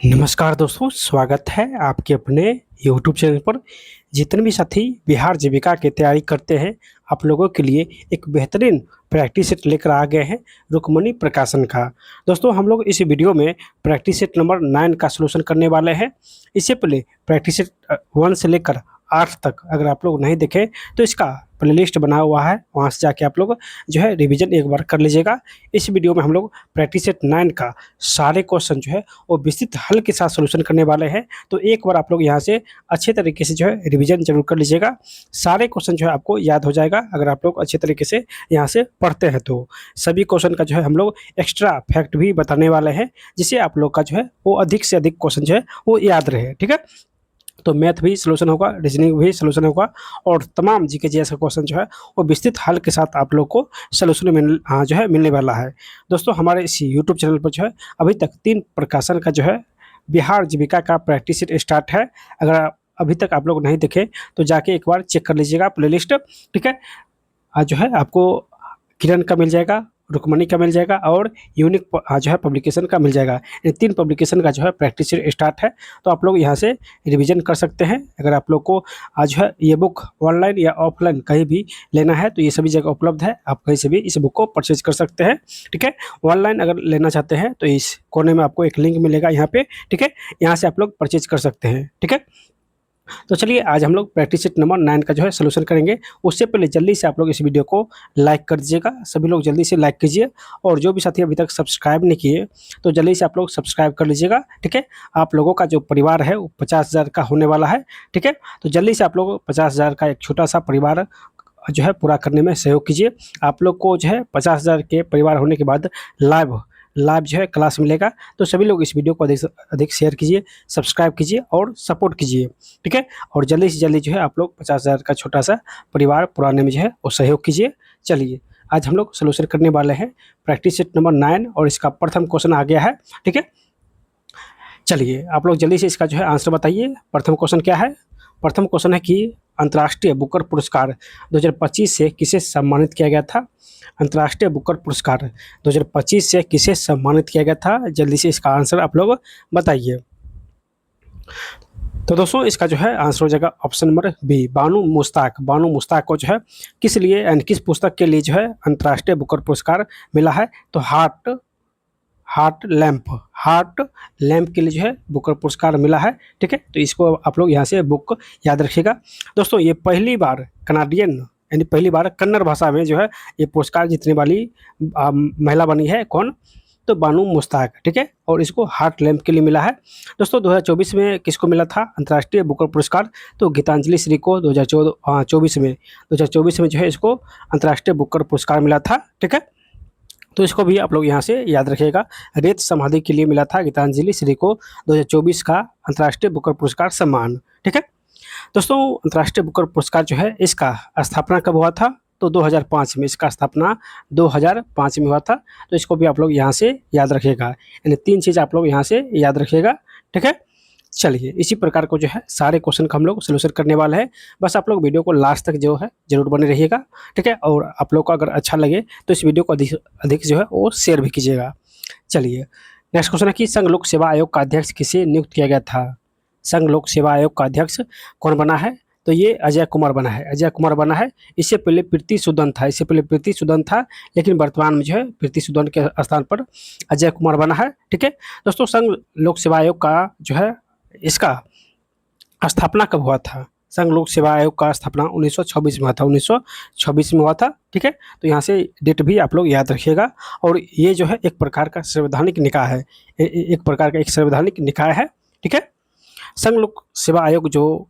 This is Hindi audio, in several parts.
नमस्कार दोस्तों, स्वागत है आपके अपने YouTube चैनल पर। जितने भी साथी बिहार जीविका की तैयारी करते हैं, आप लोगों के लिए एक बेहतरीन प्रैक्टिस सेट लेकर आ गए हैं रुक्मणी प्रकाशन का। दोस्तों, हम लोग इस वीडियो में प्रैक्टिस सेट नंबर 9 का सलूशन करने वाले हैं। इससे पहले प्रैक्टिस सेट 1 से लेकर 8 तक अगर आप लोग नहीं देखें तो इसका प्लेलिस्ट बना हुआ है, वहाँ से जाके आप लोग जो है रिवीजन एक बार कर लीजिएगा। इस वीडियो में हम लोग प्रैक्टिस सेट 9 का सारे क्वेश्चन जो है वो विस्तृत हल के साथ सॉल्यूशन करने वाले हैं। तो एक बार आप लोग यहाँ से अच्छे तरीके से जो है रिवीजन जरूर कर लीजिएगा। सारे क्वेश्चन जो है आपको याद हो जाएगा अगर आप लोग अच्छे तरीके से यहाँ से पढ़ते हैं। तो सभी क्वेश्चन का जो है हम लोग एक्स्ट्रा फैक्ट भी बताने वाले हैं, जिससे आप लोग का जो है वो अधिक से अधिक क्वेश्चन जो है वो याद रहे। ठीक है, तो मैथ भी सॉल्यूशन होगा, रीजनिंग भी सॉल्यूशन होगा और तमाम जीके जैसा क्वेश्चन जो है वो विस्तृत हल के साथ आप लोग को सॉल्यूशन जो है मिलने वाला है। दोस्तों, हमारे इस यूट्यूब चैनल पर जो है अभी तक 3 प्रकाशन का जो है बिहार जीविका का प्रैक्टिस सेट स्टार्ट है। अगर अभी तक आप लोग नहीं देखे तो जाके एक बार चेक कर लीजिएगा प्लेलिस्ट। ठीक है, आज जो है आपको किरण का मिल जाएगा, रुक्मणी का मिल जाएगा और यूनिक जो है पब्लिकेशन का मिल जाएगा। इन 3 पब्लिकेशन का जो है प्रैक्टिस स्टार्ट है, तो आप लोग यहाँ से रिवीजन कर सकते हैं। अगर आप लोग को आज है ये बुक ऑनलाइन या ऑफलाइन कहीं भी लेना है तो ये सभी जगह उपलब्ध है, आप कहीं से भी इस बुक को परचेज कर सकते हैं। ठीक है, ऑनलाइन अगर लेना चाहते हैं तो इस कोने में आपको एक लिंक मिलेगा यहाँ पे। ठीक है, यहाँ से आप लोग परचेज कर सकते हैं। ठीक है, तो चलिए आज हम लोग प्रैक्टिस सेट नंबर 9 का जो है सलूशन करेंगे। उससे पहले जल्दी से आप लोग इस वीडियो को लाइक कर दीजिएगा। सभी लोग जल्दी से लाइक कीजिए और जो भी साथी अभी तक सब्सक्राइब नहीं किए तो जल्दी से आप लोग सब्सक्राइब कर लीजिएगा। ठीक है, आप लोगों का जो परिवार है वो 50,000 का होने वाला है। ठीक है, तो जल्दी से आप लोग 50,000 का एक छोटा सा परिवार जो है पूरा करने में सहयोग कीजिए। आप लोग को जो है 50,000 के परिवार होने के बाद लाइव जो है क्लास मिलेगा। तो सभी लोग इस वीडियो को अधिक से अधिक शेयर कीजिए, सब्सक्राइब कीजिए और सपोर्ट कीजिए। ठीक है, और जल्दी से जल्दी जो है आप लोग 50,000 का छोटा सा परिवार पुराने में जो है वो सहयोग कीजिए। चलिए आज हम लोग सोल्यूशन करने वाले हैं प्रैक्टिस सेट नंबर 9 और इसका प्रथम क्वेश्चन आ गया है। ठीक है, चलिए आप लोग जल्दी से इसका जो है आंसर बताइए। प्रथम क्वेश्चन क्या है? प्रथम क्वेश्चन है कि अंतर्राष्ट्रीय बुकर पुरस्कार 2025 से किसे सम्मानित किया गया था? अंतर्राष्ट्रीय बुकर पुरस्कार 2025 से किसे सम्मानित किया गया था? जल्दी से इसका आंसर आप लोग बताइए। तो दोस्तों, इसका जो है आंसर हो जाएगा ऑप्शन नंबर बी, बानू मुश्ताक। बानू मुश्ताक को जो है किस लिए एंड किस पुस्तक के लिए जो है अंतर्राष्ट्रीय बुकर पुरस्कार मिला है? तो हार्ट लैंप के लिए जो है बुकर पुरस्कार मिला है। ठीक है, तो इसको आप लोग यहाँ से बुक याद रखिएगा। दोस्तों, ये पहली बार कनाडियन यानी पहली बार कन्नड़ भाषा में जो है ये पुरस्कार जीतने वाली महिला बनी है। कौन? तो बानू मुश्ताक। ठीक है, और इसको हार्ट लैंप के लिए मिला है। दोस्तों, 2024 में किसको मिला था अंतर्राष्ट्रीय बुकर पुरस्कार? तो गीतांजलि श्री को 2024 में जो है इसको अंतर्राष्ट्रीय बुकर पुरस्कार मिला था। ठीक है, तो इसको भी आप लोग यहाँ से याद रखिएगा। रेत समाधि के लिए मिला था गीतांजलि श्री को 2024 का अंतर्राष्ट्रीय बुकर पुरस्कार सम्मान। ठीक है, दोस्तों, अंतर्राष्ट्रीय बुकर पुरस्कार जो है इसका स्थापना कब हुआ था? तो 2005 में इसका स्थापना 2005 में हुआ था। तो इसको भी आप लोग यहाँ से याद रखिएगा। यानी 3 चीज़ आप लोग यहाँ से याद रखिएगा। ठीक है, चलिए इसी प्रकार को जो है सारे क्वेश्चन का हम लोग सलूशन करने वाले हैं। बस आप लोग वीडियो को लास्ट तक जो है जरूर बने रहिएगा। ठीक है, और आप लोग को अगर अच्छा लगे तो इस वीडियो को अधिक जो है वो शेयर भी कीजिएगा। चलिए नेक्स्ट क्वेश्चन है कि संघ लोक सेवा आयोग का अध्यक्ष किसे नियुक्त किया गया था? संघ लोक सेवा आयोग का अध्यक्ष कौन बना है? तो ये अजय कुमार बना है। अजय कुमार बना है। इससे पहले प्रीति सूदन था, लेकिन वर्तमान में जो है प्रीति सूदन के स्थान पर अजय कुमार बना है। ठीक है, दोस्तों, संघ लोक सेवा आयोग का जो है इसका स्थापना कब हुआ था? संघ लोक सेवा आयोग का स्थापना 1926 में हुआ था। 1926 में हुआ था। ठीक है, तो यहाँ से डेट भी आप लोग याद रखिएगा। और ये जो है एक प्रकार का संवैधानिक निकाय है, एक प्रकार का एक संवैधानिक निकाय है। ठीक है, संघ लोक सेवा आयोग जो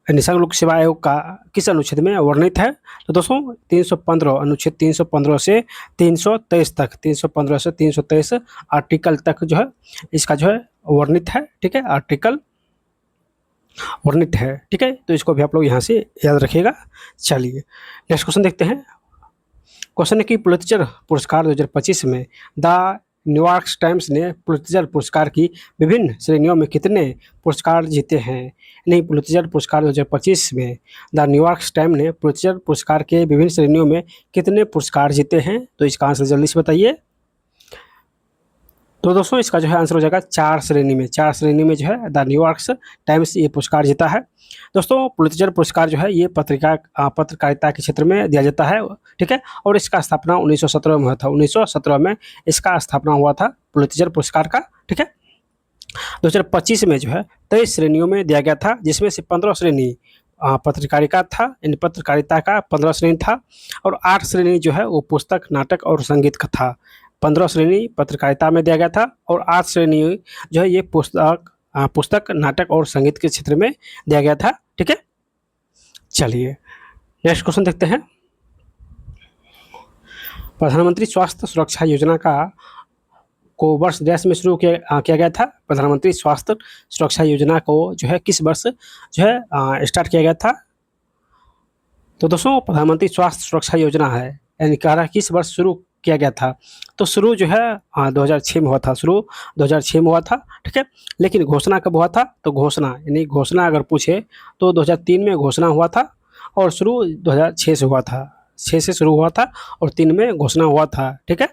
संघ लोक सेवा आयोग का किस अनुच्छेद में वर्णित है? तो दोस्तों, 315 अनुच्छेद 315 से 323 तक, 315 से 323 आर्टिकल तक जो है इसका जो है वर्णित है। ठीक है, आर्टिकल वर्णित है। ठीक है, तो इसको भी आप लोग यहाँ से याद रखिएगा। चलिए नेक्स्ट क्वेश्चन देखते हैं। क्वेश्चन है कि पुलित्जर पुरस्कार 2025 में द न्यूयॉर्क टाइम्स ने पुलित्जर पुरस्कार की विभिन्न श्रेणियों में कितने पुरस्कार जीते हैं? नहीं, पुलित्जर पुरस्कार 2025 में द न्यूयॉर्क टाइम्स ने पुलित्जर पुरस्कार के विभिन्न श्रेणियों में कितने पुरस्कार जीते हैं? तो इसका आंसर जल्दी से बताइए। तो दोस्तों इसका जो है आंसर हो जाएगा 4 श्रेणी में जो है द न्यूयॉर्क टाइम्स ये पुरस्कार जीता है। दोस्तों पुलित्जर पुरस्कार जो है ये पत्रकारिता के क्षेत्र में दिया जाता है, ठीक है। और इसका स्थापना 1917 में हुआ था। 1917 में इसका स्थापना हुआ था पुलित्जर पुरस्कार का, ठीक है। 2025 में जो है 23 श्रेणियों में दिया गया था, जिसमें से 15 श्रेणी पत्रकारिता था, इन पत्रकारिता का 15 श्रेणी था, और 8 श्रेणी जो है वो पुस्तक, नाटक और संगीत का था। 15 श्रेणी पत्रकारिता में दिया गया था और 8 श्रेणी जो है ये पुस्तक, नाटक और संगीत के क्षेत्र में दिया गया था, ठीक है। चलिए नेक्स्ट क्वेश्चन देखते हैं। प्रधानमंत्री स्वास्थ्य सुरक्षा योजना को वर्ष डैश में शुरू किया गया था। प्रधानमंत्री स्वास्थ्य सुरक्षा योजना को जो है किस वर्ष जो है स्टार्ट किया गया था। तो दोस्तों प्रधानमंत्री स्वास्थ्य सुरक्षा योजना है, यानी कह रहा है किस वर्ष शुरू किया गया था। तो शुरू जो है 2006 में हुआ था, शुरू 2006 में हुआ था, ठीक है। लेकिन घोषणा कब हुआ था, तो घोषणा अगर पूछे तो 2003 में घोषणा हुआ था और शुरू 2006 से हुआ था। 6 से शुरू हुआ था और 3 में घोषणा हुआ था, ठीक है।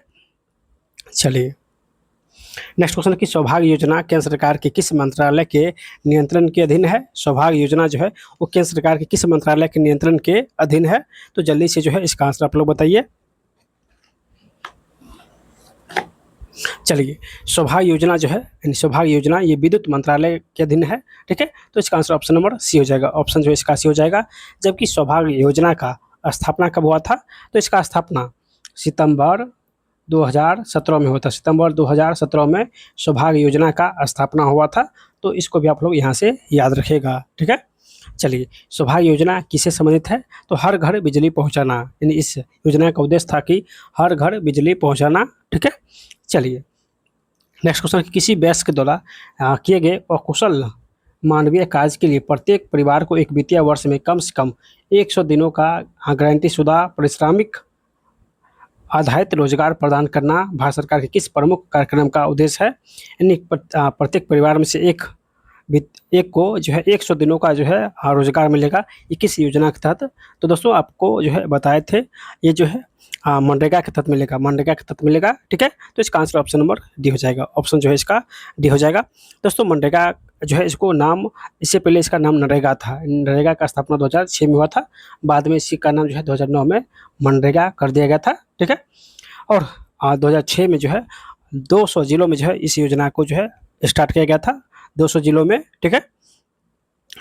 चलिए नेक्स्ट क्वेश्चन की सौभाग्य योजना केंद्र सरकार के किस मंत्रालय के नियंत्रण के अधीन है। सौभाग्य योजना जो है वो केंद्र सरकार के किस मंत्रालय के नियंत्रण के अधीन है। तो जल्दी से जो है इसका आंसर आप लोग बताइए। चलिए सौभाग्य योजना जो है, सौभाग्य योजना ये विद्युत मंत्रालय के अधीन है, ठीक है। तो इसका आंसर ऑप्शन नंबर सी हो जाएगा, ऑप्शन जो है इसका सी हो जाएगा। जबकि सौभाग्य योजना का स्थापना कब हुआ था, तो इसका स्थापना सितंबर 2017 में हुआ था। सितंबर 2017 में सौभाग्य योजना का स्थापना हुआ था। तो इसको भी आप लोग यहाँ से याद रखिएगा, ठीक है। चलिए सौभाग्य योजना किससे संबंधित है, तो हर घर बिजली पहुँचाना, यानी इस योजना का उद्देश्य था कि हर घर बिजली पहुँचाना, ठीक है। चलिए नेक्स्ट क्वेश्चन, किसी वयस्क द्वारा किए गए अकुशल मानवीय कार्य के लिए प्रत्येक परिवार को एक वित्तीय वर्ष में कम से कम 100 दिनों का गारंटीशुदा पारिश्रमिक आधारित रोजगार प्रदान करना भारत सरकार के किस प्रमुख कार्यक्रम का उद्देश्य है। यानी प्रत्येक परिवार में से एक को जो है 100 दिनों का जो है रोजगार मिलेगा, ये किस योजना के तहत। तो दोस्तों आपको जो है बताए थे, ये जो है मनरेगा के तहत मिलेगा, मनरेगा के तहत मिलेगा, ठीक है। तो इसका आंसर ऑप्शन नंबर डी हो जाएगा, ऑप्शन जो है इसका डी हो जाएगा। दोस्तों मनरेगा जो है इसको नाम, इससे पहले इसका नाम नरेगा था। नरेगा का स्थापना 2006 में हुआ था, बाद में इसी का नाम जो है 2009 में मनरेगा कर दिया गया था, ठीक है। और 2006 में जो है 200 जिलों में जो है इस योजना को जो है स्टार्ट किया गया था, 200 जिलों में, ठीक है।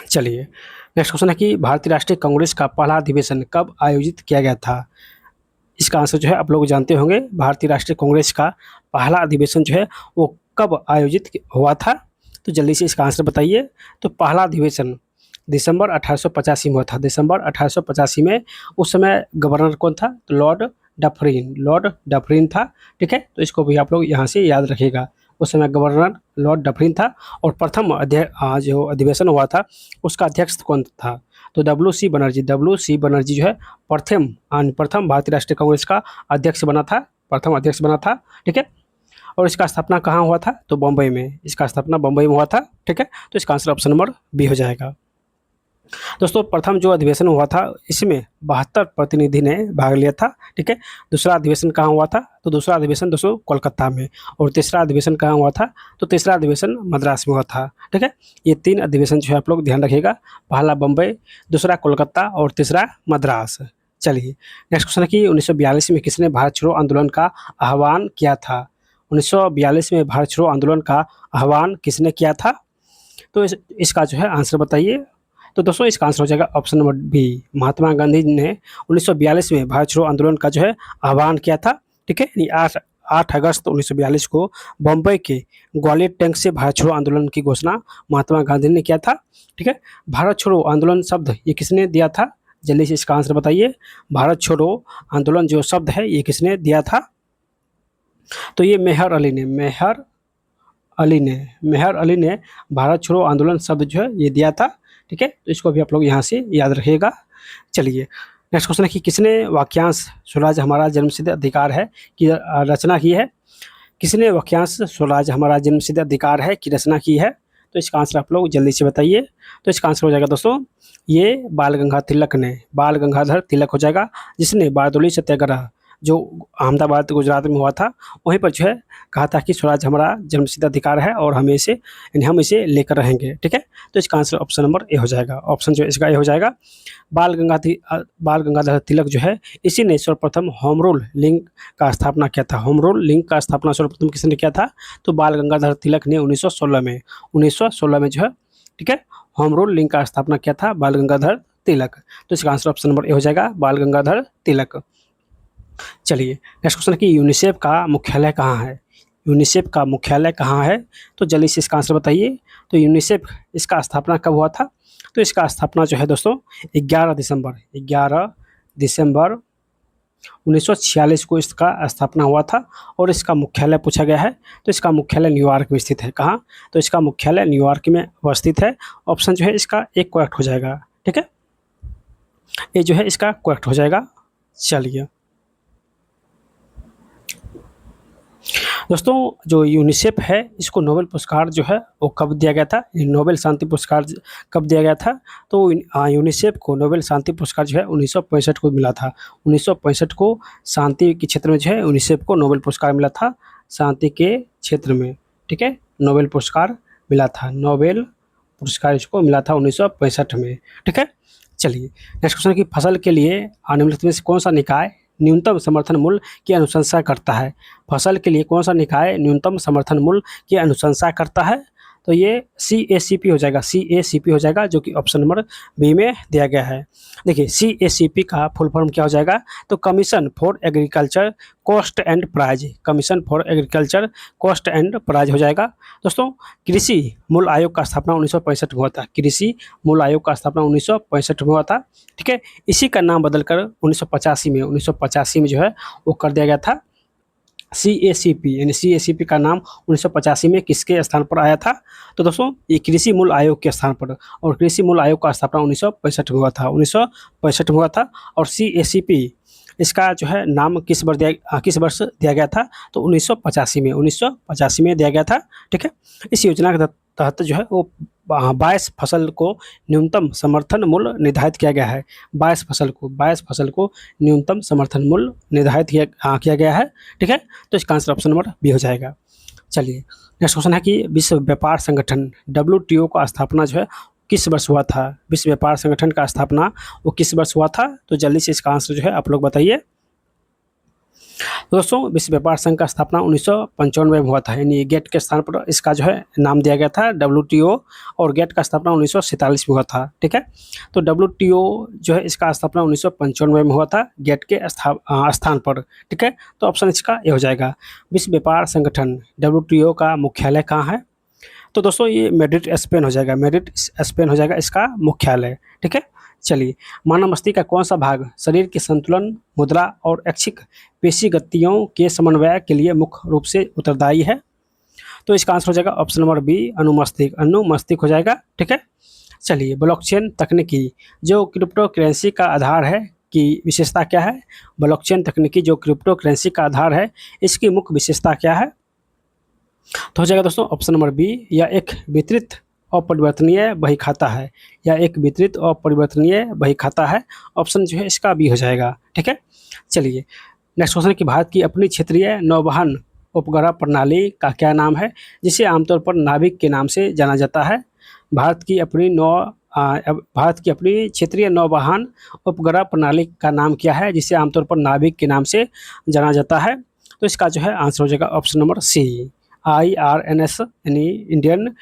चलिए नेक्स्ट क्वेश्चन है कि भारतीय राष्ट्रीय कांग्रेस का पहला अधिवेशन कब आयोजित किया गया था। इसका आंसर जो है आप लोग जानते होंगे, भारतीय राष्ट्रीय कांग्रेस का पहला अधिवेशन जो है वो कब आयोजित हुआ था। तो जल्दी से इसका आंसर बताइए। तो पहला अधिवेशन दिसंबर 1885 में हुआ था, दिसंबर 1885 में। उस समय गवर्नर कौन था, तो लॉर्ड डफरिन था, ठीक है। तो इसको भी आप लोग यहाँ से याद रखिएगा, उस समय गवर्नर लॉर्ड डफरिन था। और प्रथम जो अधिवेशन हुआ था उसका अध्यक्ष कौन था, तो WC बनर्जी जो है प्रथम भारतीय राष्ट्रीय कांग्रेस का अध्यक्ष बना था, प्रथम अध्यक्ष बना था, ठीक है। और इसका स्थापना कहाँ हुआ था, तो बम्बई में, इसका स्थापना बम्बई में हुआ था, ठीक है। तो इसका आंसर ऑप्शन नंबर बी हो जाएगा। दोस्तों प्रथम जो अधिवेशन हुआ था इसमें 72 प्रतिनिधि ने भाग लिया था, ठीक है। दूसरा अधिवेशन कहाँ हुआ था, तो दूसरा अधिवेशन दोस्तों कोलकाता में। और तीसरा अधिवेशन कहाँ हुआ था, तो तीसरा अधिवेशन मद्रास में हुआ था, ठीक है। ये 3 अधिवेशन जो है आप लोग ध्यान रखिएगा, पहला बम्बई, दूसरा कोलकाता और तीसरा मद्रास। चलिए नेक्स्ट क्वेश्चन है कि 1942 में किसने भारत छोड़ो आंदोलन का आह्वान किया था। 1942 में भारत छोड़ो आंदोलन का आह्वान किसने किया था, तो इसका जो है आंसर बताइए। तो दोस्तों इसका आंसर हो जाएगा option number B, Mahatma Gandhi ने 1942 में भारत छोड़ो आंदोलन का जो है आह्वान किया था, ठीक है। 8 अगस्त 1942 को बम्बई के ग्वालियर टैंक से भारत छोड़ो आंदोलन की घोषणा महात्मा गांधी ने किया था, ठीक है। भारत छोड़ो आंदोलन शब्द ये किसने दिया था, जल्दी से इसका आंसर बताइए। भारत छोड़ो आंदोलन जो शब्द है ये किसने दिया था, तो ये मेहर अली ने भारत छोड़ो आंदोलन शब्द जो है ये दिया था, ठीक है। तो इसको भी आप लोग यहाँ से याद रखिएगा। चलिए नेक्स्ट क्वेश्चन है कि किसने वाक्यांश स्वराज हमारा जन्मसिद्ध अधिकार है की रचना की है। किसने वाक्यांश स्वराज हमारा जन्मसिद्ध अधिकार है की रचना की है, तो इसका आंसर आप लोग जल्दी से बताइए। तो इसका आंसर हो जाएगा दोस्तों ये बाल गंगाधर तिलक हो जाएगा, जिसने बारदोली सत्याग्रह जो अहमदाबाद गुजरात में हुआ था, वहीं पर जो है कहा था कि स्वराज हमारा जन्मसिद्ध अधिकार है और हम इसे लेकर रहेंगे। ठीक है, तो इसका आंसर ऑप्शन नंबर ए हो जाएगा। ऑप्शन जो इसका ए हो जाएगा। बाल गंगाधर तिलक जो है इसी ने सर्वप्रथम होम रूल लिंग का स्थापना किया था। होम रूल लिंग का स्थापना सर्वप्रथम किसने किया था? तो बाल गंगाधर तिलक ने 1916 में जो है, ठीक है, होम रूल लिंग का स्थापना किया था बाल गंगाधर तिलक। तो इसका आंसर ऑप्शन नंबर ए हो जाएगा, बाल गंगाधर तिलक। चलिए नेक्स्ट क्वेश्चन है कि यूनिसेफ का मुख्यालय कहाँ है? यूनिसेफ का मुख्यालय कहाँ है? तो जल्दी से इसका आंसर बताइए। तो यूनिसेफ इसका स्थापना कब हुआ था? तो इसका स्थापना जो है दोस्तों 11 दिसंबर 1946 को इसका स्थापना हुआ था और इसका मुख्यालय पूछा गया है। तो इसका मुख्यालय न्यूयॉर्क में स्थित है। कहाँ? तो इसका मुख्यालय न्यूयॉर्क में अवस्थित है। ऑप्शन जो है इसका एक करेक्ट हो जाएगा। ठीक है, ये जो है इसका करेक्ट हो जाएगा। चलिए दोस्तों, जो यूनिसेफ है इसको नोबेल पुरस्कार जो है वो कब दिया गया था? नोबेल शांति पुरस्कार कब दिया गया था? तो यूनिसेफ को नोबेल शांति पुरस्कार जो है 1965 को मिला था। 1965 को शांति के क्षेत्र में जो है यूनिसेफ को नोबेल पुरस्कार मिला था, शांति के क्षेत्र में। ठीक है, नोबेल पुरस्कार मिला था, नोबेल पुरस्कार इसको मिला था 1965 में। ठीक है, चलिए नेक्स्ट क्वेश्चन की फसल के लिए निम्नलिखित में से कौन सा निकाय न्यूनतम समर्थन मूल्य की अनुशंसा करता है? फसल के लिए कौन सा निकाय न्यूनतम समर्थन मूल्य की अनुशंसा करता है? तो ये CACP हो जाएगा, CACP हो जाएगा, जो कि ऑप्शन नंबर बी में दिया गया है। देखिए CACP का फुल फॉर्म क्या हो जाएगा? तो commission for agriculture cost and prices, commission for agriculture cost and prices हो जाएगा। दोस्तों कृषि मूल्य आयोग का स्थापना 1965 में हुआ था। कृषि मूल्य आयोग का स्थापना 1965 में हुआ था। ठीक है, इसी का नाम बदलकर 1985 में जो है वो कर दिया गया था CACP, यानी CACP का नाम 1985 में किसके स्थान पर आया था? तो दोस्तों ये कृषि मूल्य आयोग के स्थान पर, और कृषि मूल्य आयोग का स्थापना 1965 में हुआ था, 1965 में हुआ था। और CACP इसका जो है नाम किस वर्ष दिया गया था? तो 1985 में दिया गया था। ठीक है, इस योजना के तहत जो है वो 22 फसल को न्यूनतम समर्थन मूल्य निर्धारित किया गया है। 22 फसल को न्यूनतम समर्थन मूल्य निर्धारित किया गया है। ठीक है, तो इसका आंसर ऑप्शन नंबर बी हो जाएगा। चलिए नेक्स्ट क्वेश्चन है कि विश्व व्यापार संगठन WTO का स्थापना जो है किस वर्ष हुआ था? विश्व व्यापार संगठन का स्थापना वो किस वर्ष हुआ था? तो जल्दी से इसका आंसर जो है आप लोग बताइए। दोस्तों विश्व व्यापार संघ का स्थापना 1995 में हुआ था, यानी गेट के स्थान पर इसका जो है नाम दिया गया था WTO, और गेट का स्थापना 1947 में हुआ था। ठीक है, तो WTO जो है इसका स्थापना 1995 में हुआ था गेट के स्थान पर। ठीक है, तो ऑप्शन इसका ये हो जाएगा। विश्व व्यापार संगठन WTO का मुख्यालय कहाँ है? तो दोस्तों ये मैड्रिड स्पेन हो जाएगा, मैड्रिड स्पेन हो जाएगा इसका मुख्यालय। ठीक है, चलिए मानव मस्तिष्क का कौन सा भाग शरीर के संतुलन, मुद्रा और ऐच्छिक पेशी गतियों के समन्वय के लिए मुख्य रूप से उत्तरदायी है? तो इसका आंसर हो जाएगा ऑप्शन नंबर बी, अनुमस्तिष्क हो जाएगा। ठीक है, चलिए ब्लॉकचेन तकनीकी जो क्रिप्टो करेंसी का आधार है की विशेषता क्या है? ब्लॉकचेन तकनीकी जो क्रिप्टो करेंसी का आधार है इसकी मुख्य विशेषता क्या है? तो हो जाएगा दोस्तों ऑप्शन नंबर बी, या एक वितरित अपरिवर्तनीय बही खाता है, या एक वितरित अपरिवर्तनीय बही खाता है। ऑप्शन जो है इसका बी हो जाएगा। ठीक है, चलिए नेक्स्ट क्वेश्चन कि भारत की अपनी क्षेत्रीय नौवहन उपग्रह प्रणाली का क्या नाम है, जिसे आमतौर पर नाविक के नाम से जाना जाता है? भारत की अपनी क्षेत्रीय नौवहन उपग्रह प्रणाली का नाम क्या है, जिसे आमतौर पर नाविक के नाम से जाना जाता है? तो इसका जो है आंसर हो जाएगा ऑप्शन नंबर सी, IRNS, यानी Indian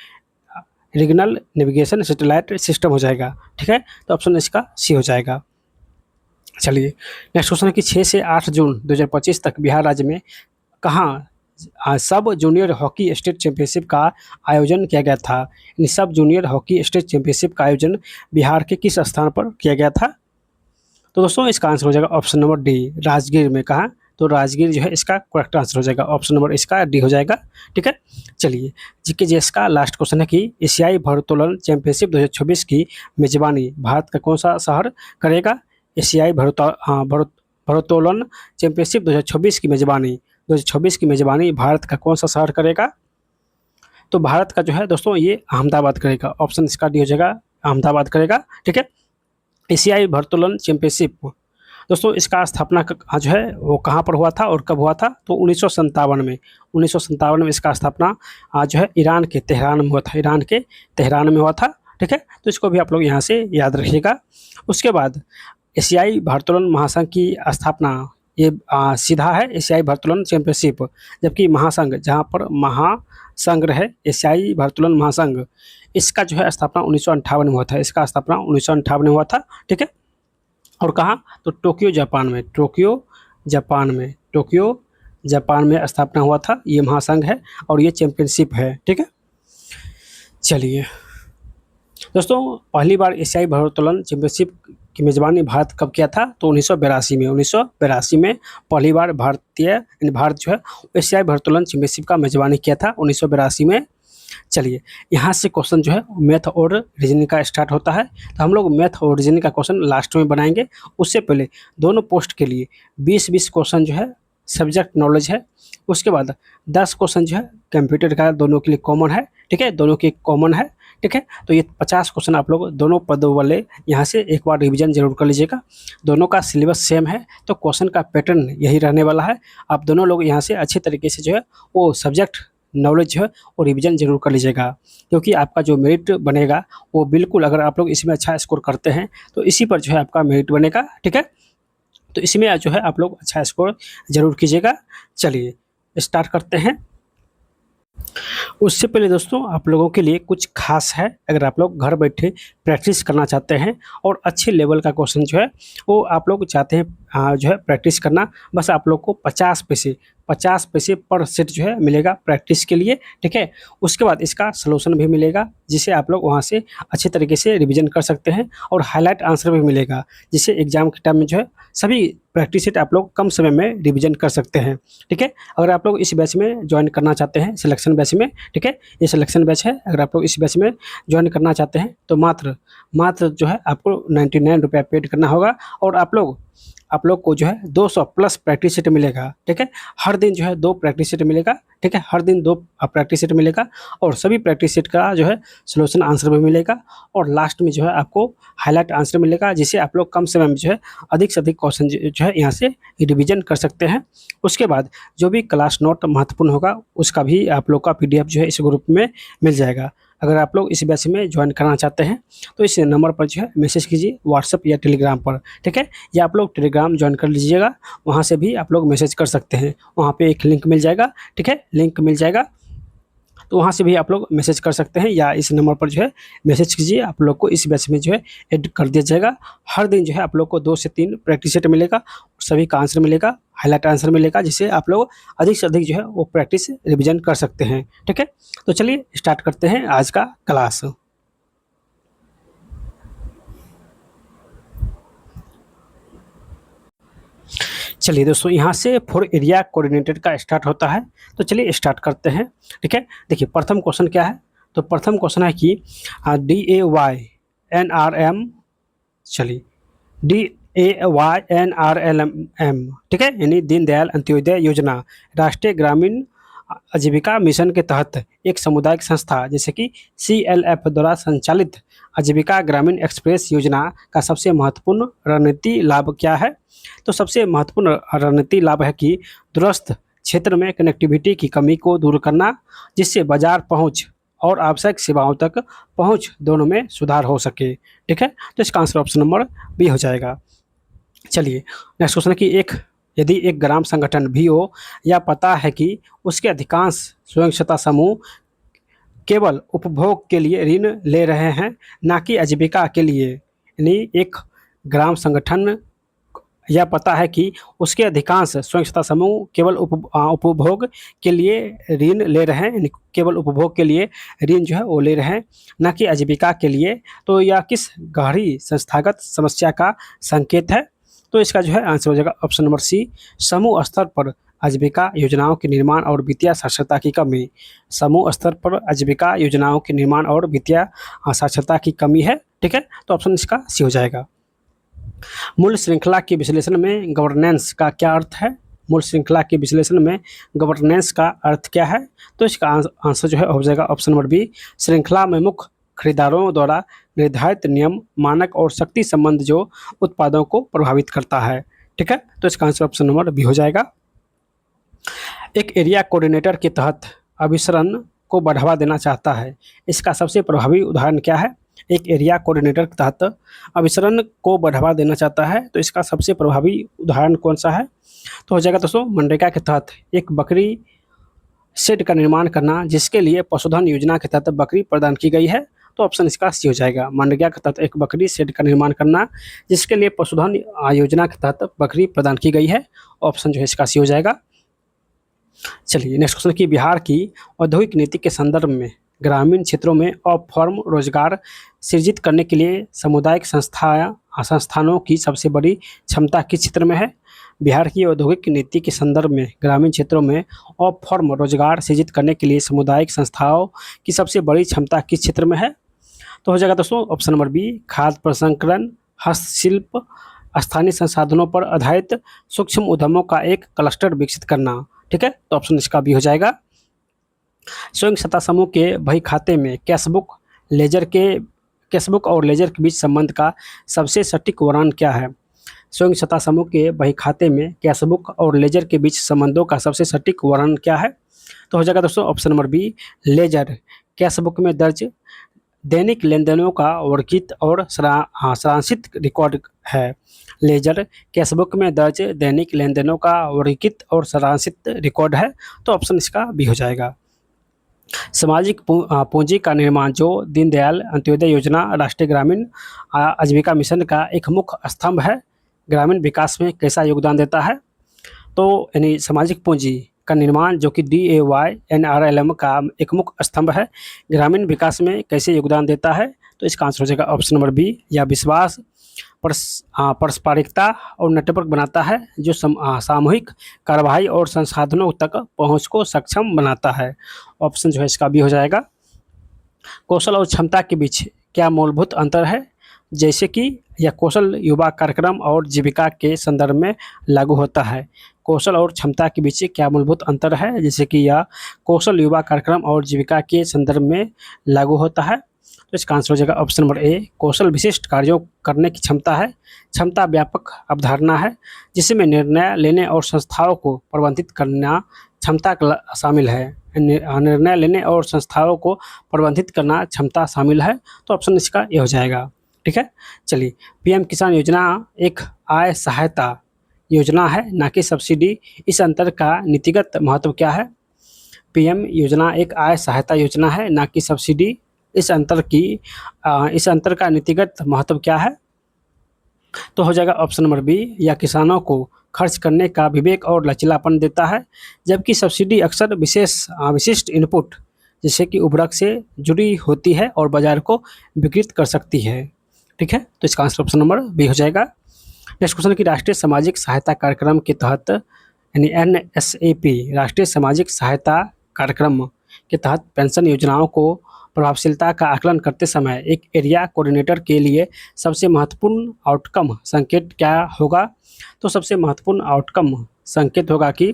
regional navigation satellite system हो जाएगा। ठीक है, तो ऑप्शन इसका सी हो जाएगा। चलिए नेक्स्ट क्वेश्चन है कि 6 से 8 जून 2025 तक बिहार राज्य में कहाँ सब जूनियर हॉकी स्टेट चैंपियनशिप का आयोजन किया गया था? यानी सब जूनियर हॉकी स्टेट चैंपियनशिप का आयोजन बिहार के किस स्थान पर किया गया था? तो दोस्तों इसका आंसर हो जाएगा ऑप्शन नंबर डी, राजगीर में। कहाँ? तो राजगीर जो है इसका करेक्ट आंसर हो जाएगा, ऑप्शन नंबर इसका डी हो जाएगा। ठीक है, चलिए GK का लास्ट क्वेश्चन है कि एशियाई भारोत्तोलन चैंपियनशिप 2026 की मेजबानी भारत का कौन सा शहर करेगा? एशियाई भारोत्तोलन चैंपियनशिप 2026 की मेजबानी भारत का कौन सा शहर करेगा? तो भारत का जो है दोस्तों ये अहमदाबाद करेगा, ऑप्शन इसका डी हो जाएगा, अहमदाबाद करेगा। ठीक है, एशियाई भारोत्तोलन चैंपियनशिप दोस्तों इसका स्थापना जो है वो कहाँ पर हुआ था और कब हुआ था, तो 1957 में। 1957 में इसका स्थापना जो है ईरान के तेहरान में हुआ था, ईरान के तेहरान में हुआ था। ठीक है, तो इसको भी आप लोग यहाँ से याद रखिएगा। उसके बाद एशियाई भारोत्तोलन महासंघ की स्थापना, ये सीधा है एशियाई भारोत्तोलन चैंपियनशिप, जबकि महासंघ जहाँ पर महासंघ रहे एशियाई भारोत्तोलन महासंघ, इसका जो है स्थापना 1958 में हुआ था, इसका स्थापना 1958 में हुआ था। ठीक है, और कहाँ, तो टोक्यो जापान में, टोक्यो जापान में, टोक्यो जापान में स्थापना हुआ था। ये महासंघ है और ये चैंपियनशिप है। ठीक है, चलिए दोस्तों, पहली बार एशियाई भारोत्तोलन चैंपियनशिप की मेज़बानी भारत कब किया था, तो 1982 में। 1982 में पहली बार भारत जो है एशियाई भारोत्तोलन चैंपियनशिप का मेज़बानी किया था, 1982 में। चलिए यहाँ से क्वेश्चन जो है मैथ और रीजनिंग का स्टार्ट होता है, तो हम लोग मैथ और रीजनिंग का क्वेश्चन लास्ट में बनाएंगे। उससे पहले दोनों पोस्ट के लिए 20-20 क्वेश्चन जो है सब्जेक्ट नॉलेज है। उसके बाद 10 क्वेश्चन जो है कंप्यूटर का दोनों के लिए कॉमन है। ठीक है, दोनों के कॉमन है। ठीक है, तो ये 50 क्वेश्चन आप लोग दोनों पदों वाले यहाँ से एक बार रिवीजन जरूर कर लीजिएगा। दोनों का सिलेबस सेम है, तो क्वेश्चन का पैटर्न यही रहने वाला है। आप दोनों लोग यहाँ से अच्छे तरीके से जो है वो सब्जेक्ट नॉलेज जो है वो रिवीजन जरूर कर लीजिएगा, क्योंकि आपका जो मेरिट बनेगा वो बिल्कुल, अगर आप लोग इसमें अच्छा स्कोर करते हैं तो इसी पर जो है आपका मेरिट बनेगा। ठीक है, तो इसमें जो है आप लोग अच्छा स्कोर जरूर कीजिएगा। चलिए स्टार्ट करते हैं। उससे पहले दोस्तों आप लोगों के लिए कुछ खास है, अगर आप लोग घर बैठे प्रैक्टिस करना चाहते हैं और अच्छे लेवल का क्वेश्चन जो है वो आप लोग चाहते हैं जो है प्रैक्टिस करना, बस आप लोग को 50 पैसे पर सेट जो है मिलेगा प्रैक्टिस के लिए। ठीक है, उसके बाद इसका सलूशन भी मिलेगा, जिसे आप लोग वहाँ से अच्छे तरीके से रिवीजन कर सकते हैं, और हाईलाइट आंसर भी मिलेगा, जिससे एग्जाम के टाइम में जो है सभी प्रैक्टिस सेट आप लोग कम समय में रिवीजन कर सकते हैं। ठीक है, अगर आप लोग इस बैच में ज्वाइन करना चाहते हैं, सिलेक्शन बैच में, ठीक है, ये सिलेक्शन बैच है, अगर आप लोग इस बैच में ज्वाइन करना चाहते हैं तो मात्र जो है आपको 99 रुपया पेड करना होगा, और आप लोग को जो है 200 प्लस प्रैक्टिस सेट मिलेगा। ठीक है, हर दिन जो है 2 प्रैक्टिस सेट मिलेगा। ठीक है, हर दिन 2 प्रैक्टिस सेट मिलेगा, और सभी प्रैक्टिस सेट का जो है सॉल्यूशन आंसर भी मिलेगा, और लास्ट में जो है आपको हाईलाइट आंसर मिलेगा, जिससे आप लोग कम समय में जो है अधिक से अधिक क्वेश्चन जो है यहाँ से रिवीजन कर सकते हैं। उसके बाद जो भी क्लास नोट महत्वपूर्ण होगा उसका भी आप लोग का PDF जो है इस ग्रुप में मिल जाएगा। अगर आप लोग इस बैच में ज्वाइन करना चाहते हैं तो इस नंबर पर जो है मैसेज कीजिए, व्हाट्सएप या टेलीग्राम पर। ठीक है, या आप लोग टेलीग्राम ज्वाइन कर लीजिएगा, वहाँ से भी आप लोग मैसेज कर सकते हैं, वहाँ पे एक लिंक मिल जाएगा। ठीक है, लिंक मिल जाएगा, तो वहाँ से भी आप लोग मैसेज कर सकते हैं, या इस नंबर पर जो है मैसेज कीजिए, आप लोग को इस बैच में जो है ऐड कर दिया जाएगा। हर दिन जो है आप लोग को 2 से 3 प्रैक्टिस सेट मिलेगा, सभी का आंसर मिलेगा, हाईलाइट आंसर मिलेगा, जिससे आप लोग अधिक से अधिक जो है वो प्रैक्टिस रिवीजन कर सकते हैं। ठीक है, तो चलिए स्टार्ट करते हैं आज का क्लास। चलिए दोस्तों, यहाँ से फॉर एरिया कोऑर्डिनेटेड का स्टार्ट होता है, तो चलिए स्टार्ट करते हैं। ठीक है, देखिए प्रथम क्वेश्चन क्या है, तो प्रथम क्वेश्चन है कि DAYNRM, चलिए DAYNRLM, ठीक है, यानी दीनदयाल अंत्योदय योजना राष्ट्रीय ग्रामीण आजीविका मिशन के तहत एक सामुदायिक संस्था जैसे कि CLF द्वारा संचालित आजीविका ग्रामीण एक्सप्रेस योजना का सबसे महत्वपूर्ण रणनीति लाभ क्या है, तो सबसे महत्वपूर्ण रणनीति लाभ है कि दूरस्थ क्षेत्र में कनेक्टिविटी की कमी को दूर करना, जिससे बाजार पहुंच और आवश्यक सेवाओं तक पहुंच दोनों में सुधार हो सके। ठीक है, तो इसका आंसर ऑप्शन नंबर बी हो जाएगा। चलिए नेक्स्ट क्वेश्चन है कि यदि एक ग्राम संगठन भी हो या पता है कि उसके अधिकांश स्वयं सहायता समूह केवल उपभोग के लिए ऋण ले रहे हैं, ना कि आजीविका के लिए, यानी एक ग्राम संगठन यह पता है कि उसके अधिकांश स्वयं सहायता समूह केवल उपभोग के लिए ऋण ले रहे हैं, यानी केवल उपभोग के लिए ऋण जो है वो ले रहे हैं, न कि आजीविका के लिए, तो यह किस गहरी संस्थागत समस्या का संकेत है, तो इसका जो है आंसर हो जाएगा ऑप्शन नंबर सी, समूह स्तर पर आजीविका योजनाओं के निर्माण और वित्तीय साक्षरता की कमी। समूह स्तर पर आजीविका योजनाओं के निर्माण और वित्तीय साक्षरता की कमी है। ठीक है, तो ऑप्शन इसका सी हो जाएगा। मूल श्रृंखला के विश्लेषण में गवर्नेंस का क्या अर्थ है, मूल श्रृंखला के विश्लेषण में गवर्नेंस का अर्थ क्या है, तो इसका आंसर जो है हो जाएगा ऑप्शन नंबर बी, श्रृंखला में मुख्य खरीदारों द्वारा निर्धारित नियम, मानक और शक्ति संबंध जो उत्पादों को प्रभावित करता है। ठीक है, तो इसका आंसर ऑप्शन नंबर बी हो जाएगा। एक एरिया कोऑर्डिनेटर के तहत अभिसरण को बढ़ावा देना चाहता है, इसका सबसे प्रभावी उदाहरण क्या है? एक एरिया कोऑर्डिनेटर के तहत अभिसरण को बढ़ावा देना चाहता है, तो इसका सबसे प्रभावी उदाहरण कौन सा है? तो हो जाएगा दोस्तों मनरेगा के तहत एक बकरी शेड का निर्माण करना, जिसके लिए पशुधन योजना के तहत बकरी प्रदान की गई है, तो ऑप्शन इसका सी हो जाएगा। मनरेगा के तहत एक बकरी शेड का निर्माण करना, जिसके लिए पशुधन योजना के तहत बकरी प्रदान की गई है, ऑप्शन जो है इसका सी हो जाएगा। चलिए नेक्स्ट क्वेश्चन की बिहार की औद्योगिक नीति के संदर्भ में ग्रामीण क्षेत्रों में अफॉर्म रोजगार सृजित करने के लिए सामुदायिक संस्थानों की सबसे बड़ी क्षमता किस क्षेत्र में है? बिहार की औद्योगिक नीति के संदर्भ में ग्रामीण क्षेत्रों में अफॉर्म रोजगार सृजित करने के लिए सामुदायिक संस्थाओं की सबसे बड़ी क्षमता किस क्षेत्र में है? तो हो जाएगा दोस्तों ऑप्शन नंबर बी, खाद्य प्रसंस्करण, हस्तशिल्प, स्थानीय संसाधनों पर आधारित सूक्ष्म उद्यमों का एक क्लस्टर विकसित करना। ठीक है, तो ऑप्शन इसका बी हो जाएगा। स्वयं सत्ता समूह के बही खाते में कैशबुक और लेजर के बीच संबंध का सबसे सटीक वर्णन क्या है? स्वयं सत्ता समूह के बही खाते में कैशबुक और लेजर के बीच संबंधों का सबसे सटीक वर्णन क्या है? तो हो जाएगा दोस्तों option number B, ledger cashbook में दर्ज दैनिक लेनदेनों का वर्गीकृत और सारांशित रिकॉर्ड है। लेजर कैशबुक में दर्ज दैनिक लेनदेनों का वर्गीकृत और सारांशित रिकॉर्ड है, तो ऑप्शन इसका बी हो जाएगा। सामाजिक पूंजी का निर्माण जो दीनदयाल अंत्योदय योजना राष्ट्रीय ग्रामीण आजीविका मिशन का एक मुख्य स्तंभ है, ग्रामीण विकास में कैसा योगदान देता है? तो यानी सामाजिक पूंजी का निर्माण जो कि DAYNRLM का एक मुख्य स्तंभ है, ग्रामीण विकास में कैसे योगदान देता है? तो इसका आंसर हो जाएगा ऑप्शन नंबर बी, या विश्वास, पारस्परिकता और नेटवर्क बनाता है जो सामूहिक कार्रवाई और संसाधनों तक पहुंच को सक्षम बनाता है, ऑप्शन जो है इसका बी हो जाएगा। कौशल और क्षमता के बीच क्या मूलभूत अंतर है? जैसे कि यह कौशल युवा कार्यक्रम और जीविका के संदर्भ में लागू होता है। कौशल और क्षमता के बीच क्या मूलभूत अंतर है? जैसे कि यह कौशल युवा कार्यक्रम और जीविका के संदर्भ में लागू होता है, तो इसका आंसर हो जाएगा ऑप्शन नंबर ए, कौशल विशिष्ट कार्यों करने की क्षमता है। क्षमता व्यापक अवधारणा है जिसमें निर्णय लेने और संस्थाओं को प्रबंधित करना क्षमता शामिल है। निर्णय लेने और संस्थाओं को प्रबंधित करना क्षमता शामिल है, तो ऑप्शन इसका ये हो जाएगा। ठीक है, चलिए PM किसान योजना एक आय सहायता योजना है ना कि सब्सिडी, इस अंतर का नीतिगत महत्व क्या है? PM योजना एक आय सहायता योजना है ना कि सब्सिडी, इस अंतर का नीतिगत महत्व क्या है? तो हो जाएगा ऑप्शन नंबर बी, या किसानों को खर्च करने का विवेक और लचीलापन देता है, जबकि सब्सिडी अक्सर विशिष्ट इनपुट जैसे कि उर्वरक से जुड़ी होती है और बाजार को विकृत कर सकती है। ठीक है, तो इसका आंसर ऑप्शन नंबर बी हो जाएगा। नेक्स्ट क्वेश्चन की राष्ट्रीय सामाजिक सहायता कार्यक्रम के तहत यानी NSAP राष्ट्रीय सामाजिक सहायता कार्यक्रम के तहत पेंशन योजनाओं को प्रभावशीलता का आकलन करते समय एक एरिया कोऑर्डिनेटर के लिए सबसे महत्वपूर्ण आउटकम संकेत क्या होगा? तो सबसे महत्वपूर्ण आउटकम संकेत होगा कि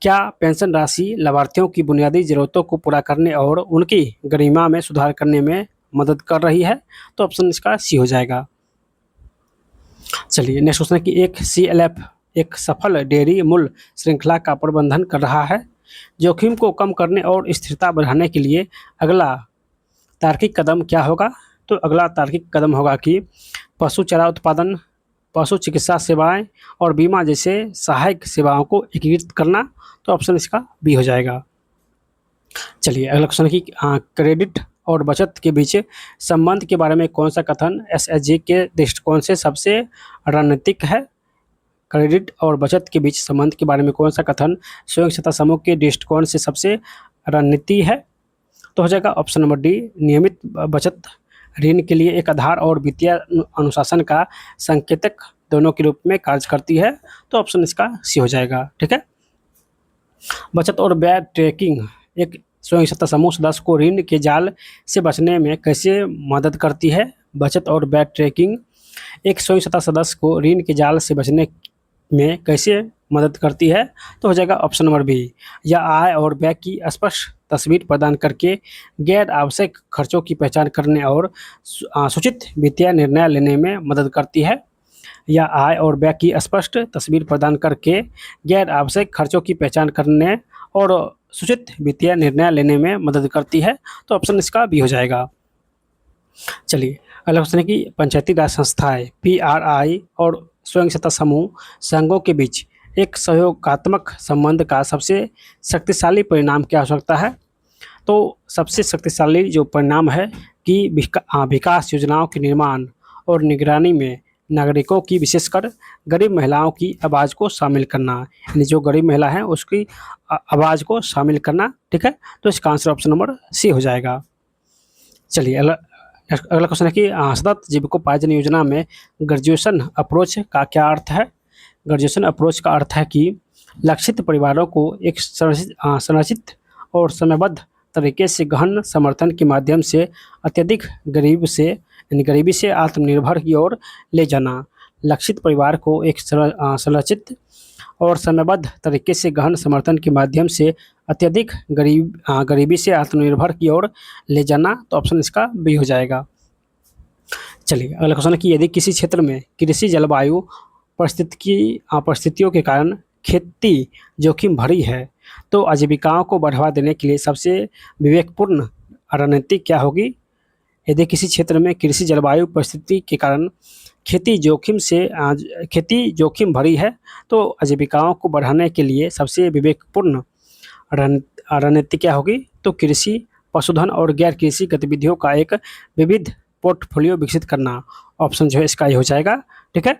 क्या पेंशन राशि लाभार्थियों की बुनियादी ज़रूरतों को पूरा करने और उनकी गरिमा में सुधार करने में मदद कर रही है, तो ऑप्शन इसका सी हो जाएगा। चलिए नेक्स्ट क्वेश्चन की एक CLF एक सफल डेयरी मूल्य श्रृंखला का प्रबंधन कर रहा है, जोखिम को कम करने और स्थिरता बढ़ाने के लिए अगला तार्किक कदम क्या होगा? तो अगला तार्किक कदम होगा कि पशु चारा उत्पादन, पशु चिकित्सा सेवाएं और बीमा जैसे सहायक सेवाओं को एकीकृत करना, तो ऑप्शन इसका बी हो जाएगा। चलिए अगला क्वेश्चन की क्रेडिट और बचत के बीच संबंध के बारे में कौन सा कथन SHG के दृष्टिकोण से सबसे रणनीतिक है? क्रेडिट और बचत के बीच संबंध के बारे में कौन सा कथन स्वयं सत्ता समूह के दृष्टिकोण से सबसे रणनीति है? तो हो जाएगा ऑप्शन नंबर डी, नियमित बचत ऋण के लिए एक आधार और वित्तीय अनुशासन का संकेतक दोनों के रूप में कार्य करती है, तो ऑप्शन इसका सी हो जाएगा। ठीक है, बचत और व्यय ट्रैकिंग एक स्वयं सत्ता समूह सदस्य को ऋण के जाल से बचने में कैसे मदद करती है? बचत और व्यय ट्रैकिंग एक स्वयं सत्ता सदस्य को ऋण के जाल से बचने में कैसे मदद करती है? तो हो जाएगा ऑप्शन नंबर बी, या आय और व्यय की स्पष्ट तस्वीर प्रदान करके गैर आवश्यक खर्चों की पहचान करने और सूचित वित्तीय निर्णय लेने में मदद करती है। या आय और व्यय की स्पष्ट तस्वीर प्रदान करके गैर आवश्यक खर्चों की पहचान करने और सूचित वित्तीय निर्णय लेने में मदद करती है। तो ऑप्शन इसका बी हो जाएगा। चलिए अगला क्वेश्चन है कि पंचायती राज संस्थाएं PRI और स्वयं सत्ता समूह संघों के बीच एक सहयोगात्मक संबंध का सबसे शक्तिशाली परिणाम क्या हो सकता है? तो सबसे शक्तिशाली जो परिणाम है कि विकास योजनाओं के निर्माण और निगरानी में नागरिकों की, विशेषकर गरीब महिलाओं की आवाज़ को शामिल करना, यानी जो गरीब महिला है उसकी आवाज़ को शामिल करना। ठीक है, तो इसका आंसर ऑप्शन नंबर सी हो जाएगा। चलिए अगला क्वेश्चन है कि सतत जीविकोपार्जन योजना में ग्रेजुएशन अप्रोच का क्या अर्थ है? ग्रेजुएशन अप्रोच का अर्थ है कि लक्षित परिवारों को एक संरचित और समयबद्ध तरीके से गहन समर्थन के माध्यम से अत्यधिक गरीबी से आत्मनिर्भर की ओर ले जाना। लक्षित परिवार को एक संरचित और समयबद्ध तरीके से गहन समर्थन के माध्यम से अत्यधिक गरीबी से आत्मनिर्भर की ओर ले जाना। तो ऑप्शन इसका बी हो जाएगा। चलिए अगला क्वेश्चन है कि यदि किसी क्षेत्र में कृषि जलवायु परिस्थितियों के कारण खेती जोखिम भरी है, तो आजीविकाओं को बढ़ावा देने के लिए सबसे विवेकपूर्ण रणनीति क्या होगी? यदि किसी क्षेत्र में कृषि जलवायु परिस्थिति के कारण खेती जोखिम भरी है, तो आजीविकाओं को बढ़ाने के लिए सबसे विवेकपूर्ण रणनीति क्या होगी? तो कृषि, पशुधन और गैर कृषि गतिविधियों का एक विविध पोर्टफोलियो विकसित करना। ऑप्शन जो है इसका ये हो जाएगा। ठीक है,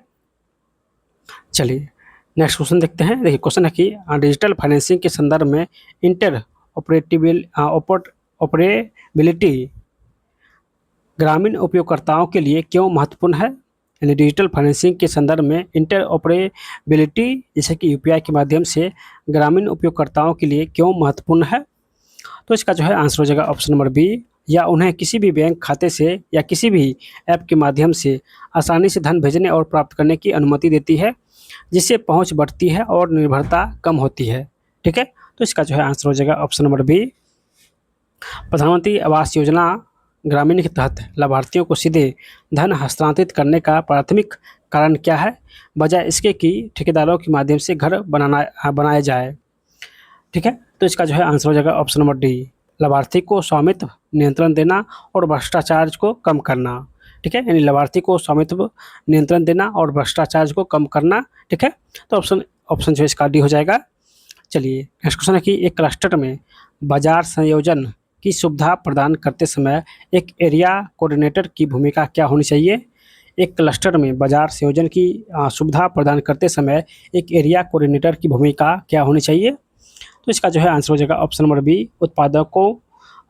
चलिए नेक्स्ट क्वेश्चन देखते हैं। देखिए क्वेश्चन है कि डिजिटल फाइनेंसिंग के संदर्भ में इंटर ऑपरेबिलिटी ग्रामीण उपयोगकर्ताओं के लिए क्यों महत्वपूर्ण है? यानी डिजिटल फाइनेंसिंग के संदर्भ में इंटर ऑपरेबिलिटी जैसे कि UPI के माध्यम से ग्रामीण उपयोगकर्ताओं के लिए क्यों महत्वपूर्ण है? तो इसका जो है आंसर हो जाएगा ऑप्शन नंबर बी। या उन्हें किसी भी बैंक खाते से या किसी भी ऐप के माध्यम से आसानी से धन भेजने और प्राप्त करने की अनुमति देती है, जिससे पहुंच बढ़ती है और निर्भरता कम होती है। ठीक है, तो इसका जो है आंसर हो जाएगा ऑप्शन नंबर बी। प्रधानमंत्री आवास योजना ग्रामीण के तहत लाभार्थियों को सीधे धन हस्तांतरित करने का प्राथमिक कारण क्या है, बजाय इसके कि ठेकेदारों के माध्यम से घर बनाया जाए? ठीक है, तो इसका जो है आंसर हो जाएगा ऑप्शन नंबर डी, लाभार्थी को स्वामित्व नियंत्रण देना और भ्रष्टाचार को कम करना। ठीक है, यानी लाभार्थी को स्वामित्व नियंत्रण देना और भ्रष्टाचार को कम करना। ठीक है, तो ऑप्शन जो है इसका डी हो जाएगा। चलिए नेक्स्ट क्वेश्चन है कि एक क्लस्टर में बाजार संयोजन की सुविधा प्रदान करते समय एक एरिया कोऑर्डिनेटर की भूमिका क्या होनी चाहिए? एक क्लस्टर में बाजार संयोजन की सुविधा प्रदान करते समय एक एरिया कोऑर्डिनेटर की भूमिका क्या होनी चाहिए? तो इसका जो है आंसर हो जाएगा ऑप्शन नंबर बी, उत्पादकों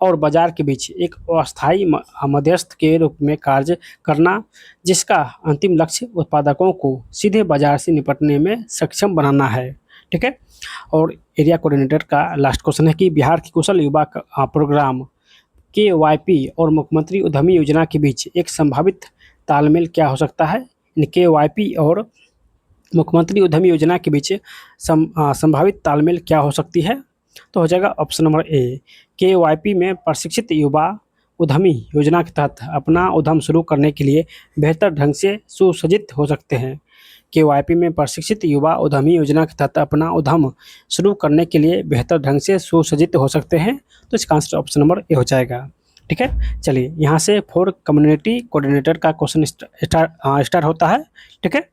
और बाजार के बीच एक अस्थायी मध्यस्थ के रूप में कार्य करना, जिसका अंतिम लक्ष्य उत्पादकों को सीधे बाजार से निपटने में सक्षम बनाना है। ठीक है, और एरिया कोऑर्डिनेटर का लास्ट क्वेश्चन है कि बिहार की कुशल युवा प्रोग्राम KYP और मुख्यमंत्री उद्यमी योजना के बीच एक संभावित तालमेल क्या हो सकता है? KYP और मुख्यमंत्री उद्यमी योजना के बीच संभावित तालमेल क्या हो सकती है? तो हो जाएगा ऑप्शन नंबर ए, KYP में प्रशिक्षित युवा उद्यमी योजना के तहत अपना उद्यम शुरू करने के लिए बेहतर ढंग से सुसज्जित हो सकते हैं। KYP में प्रशिक्षित युवा उद्यमी योजना के तहत अपना उद्यम शुरू करने के लिए बेहतर ढंग से सुसज्जित हो सकते हैं। तो इसका आंसर ऑप्शन नंबर ए हो जाएगा। ठीक है, चलिए यहाँ से 4 कम्युनिटी कोऑर्डिनेटर का क्वेश्चन स्टार्ट होता है। ठीक है,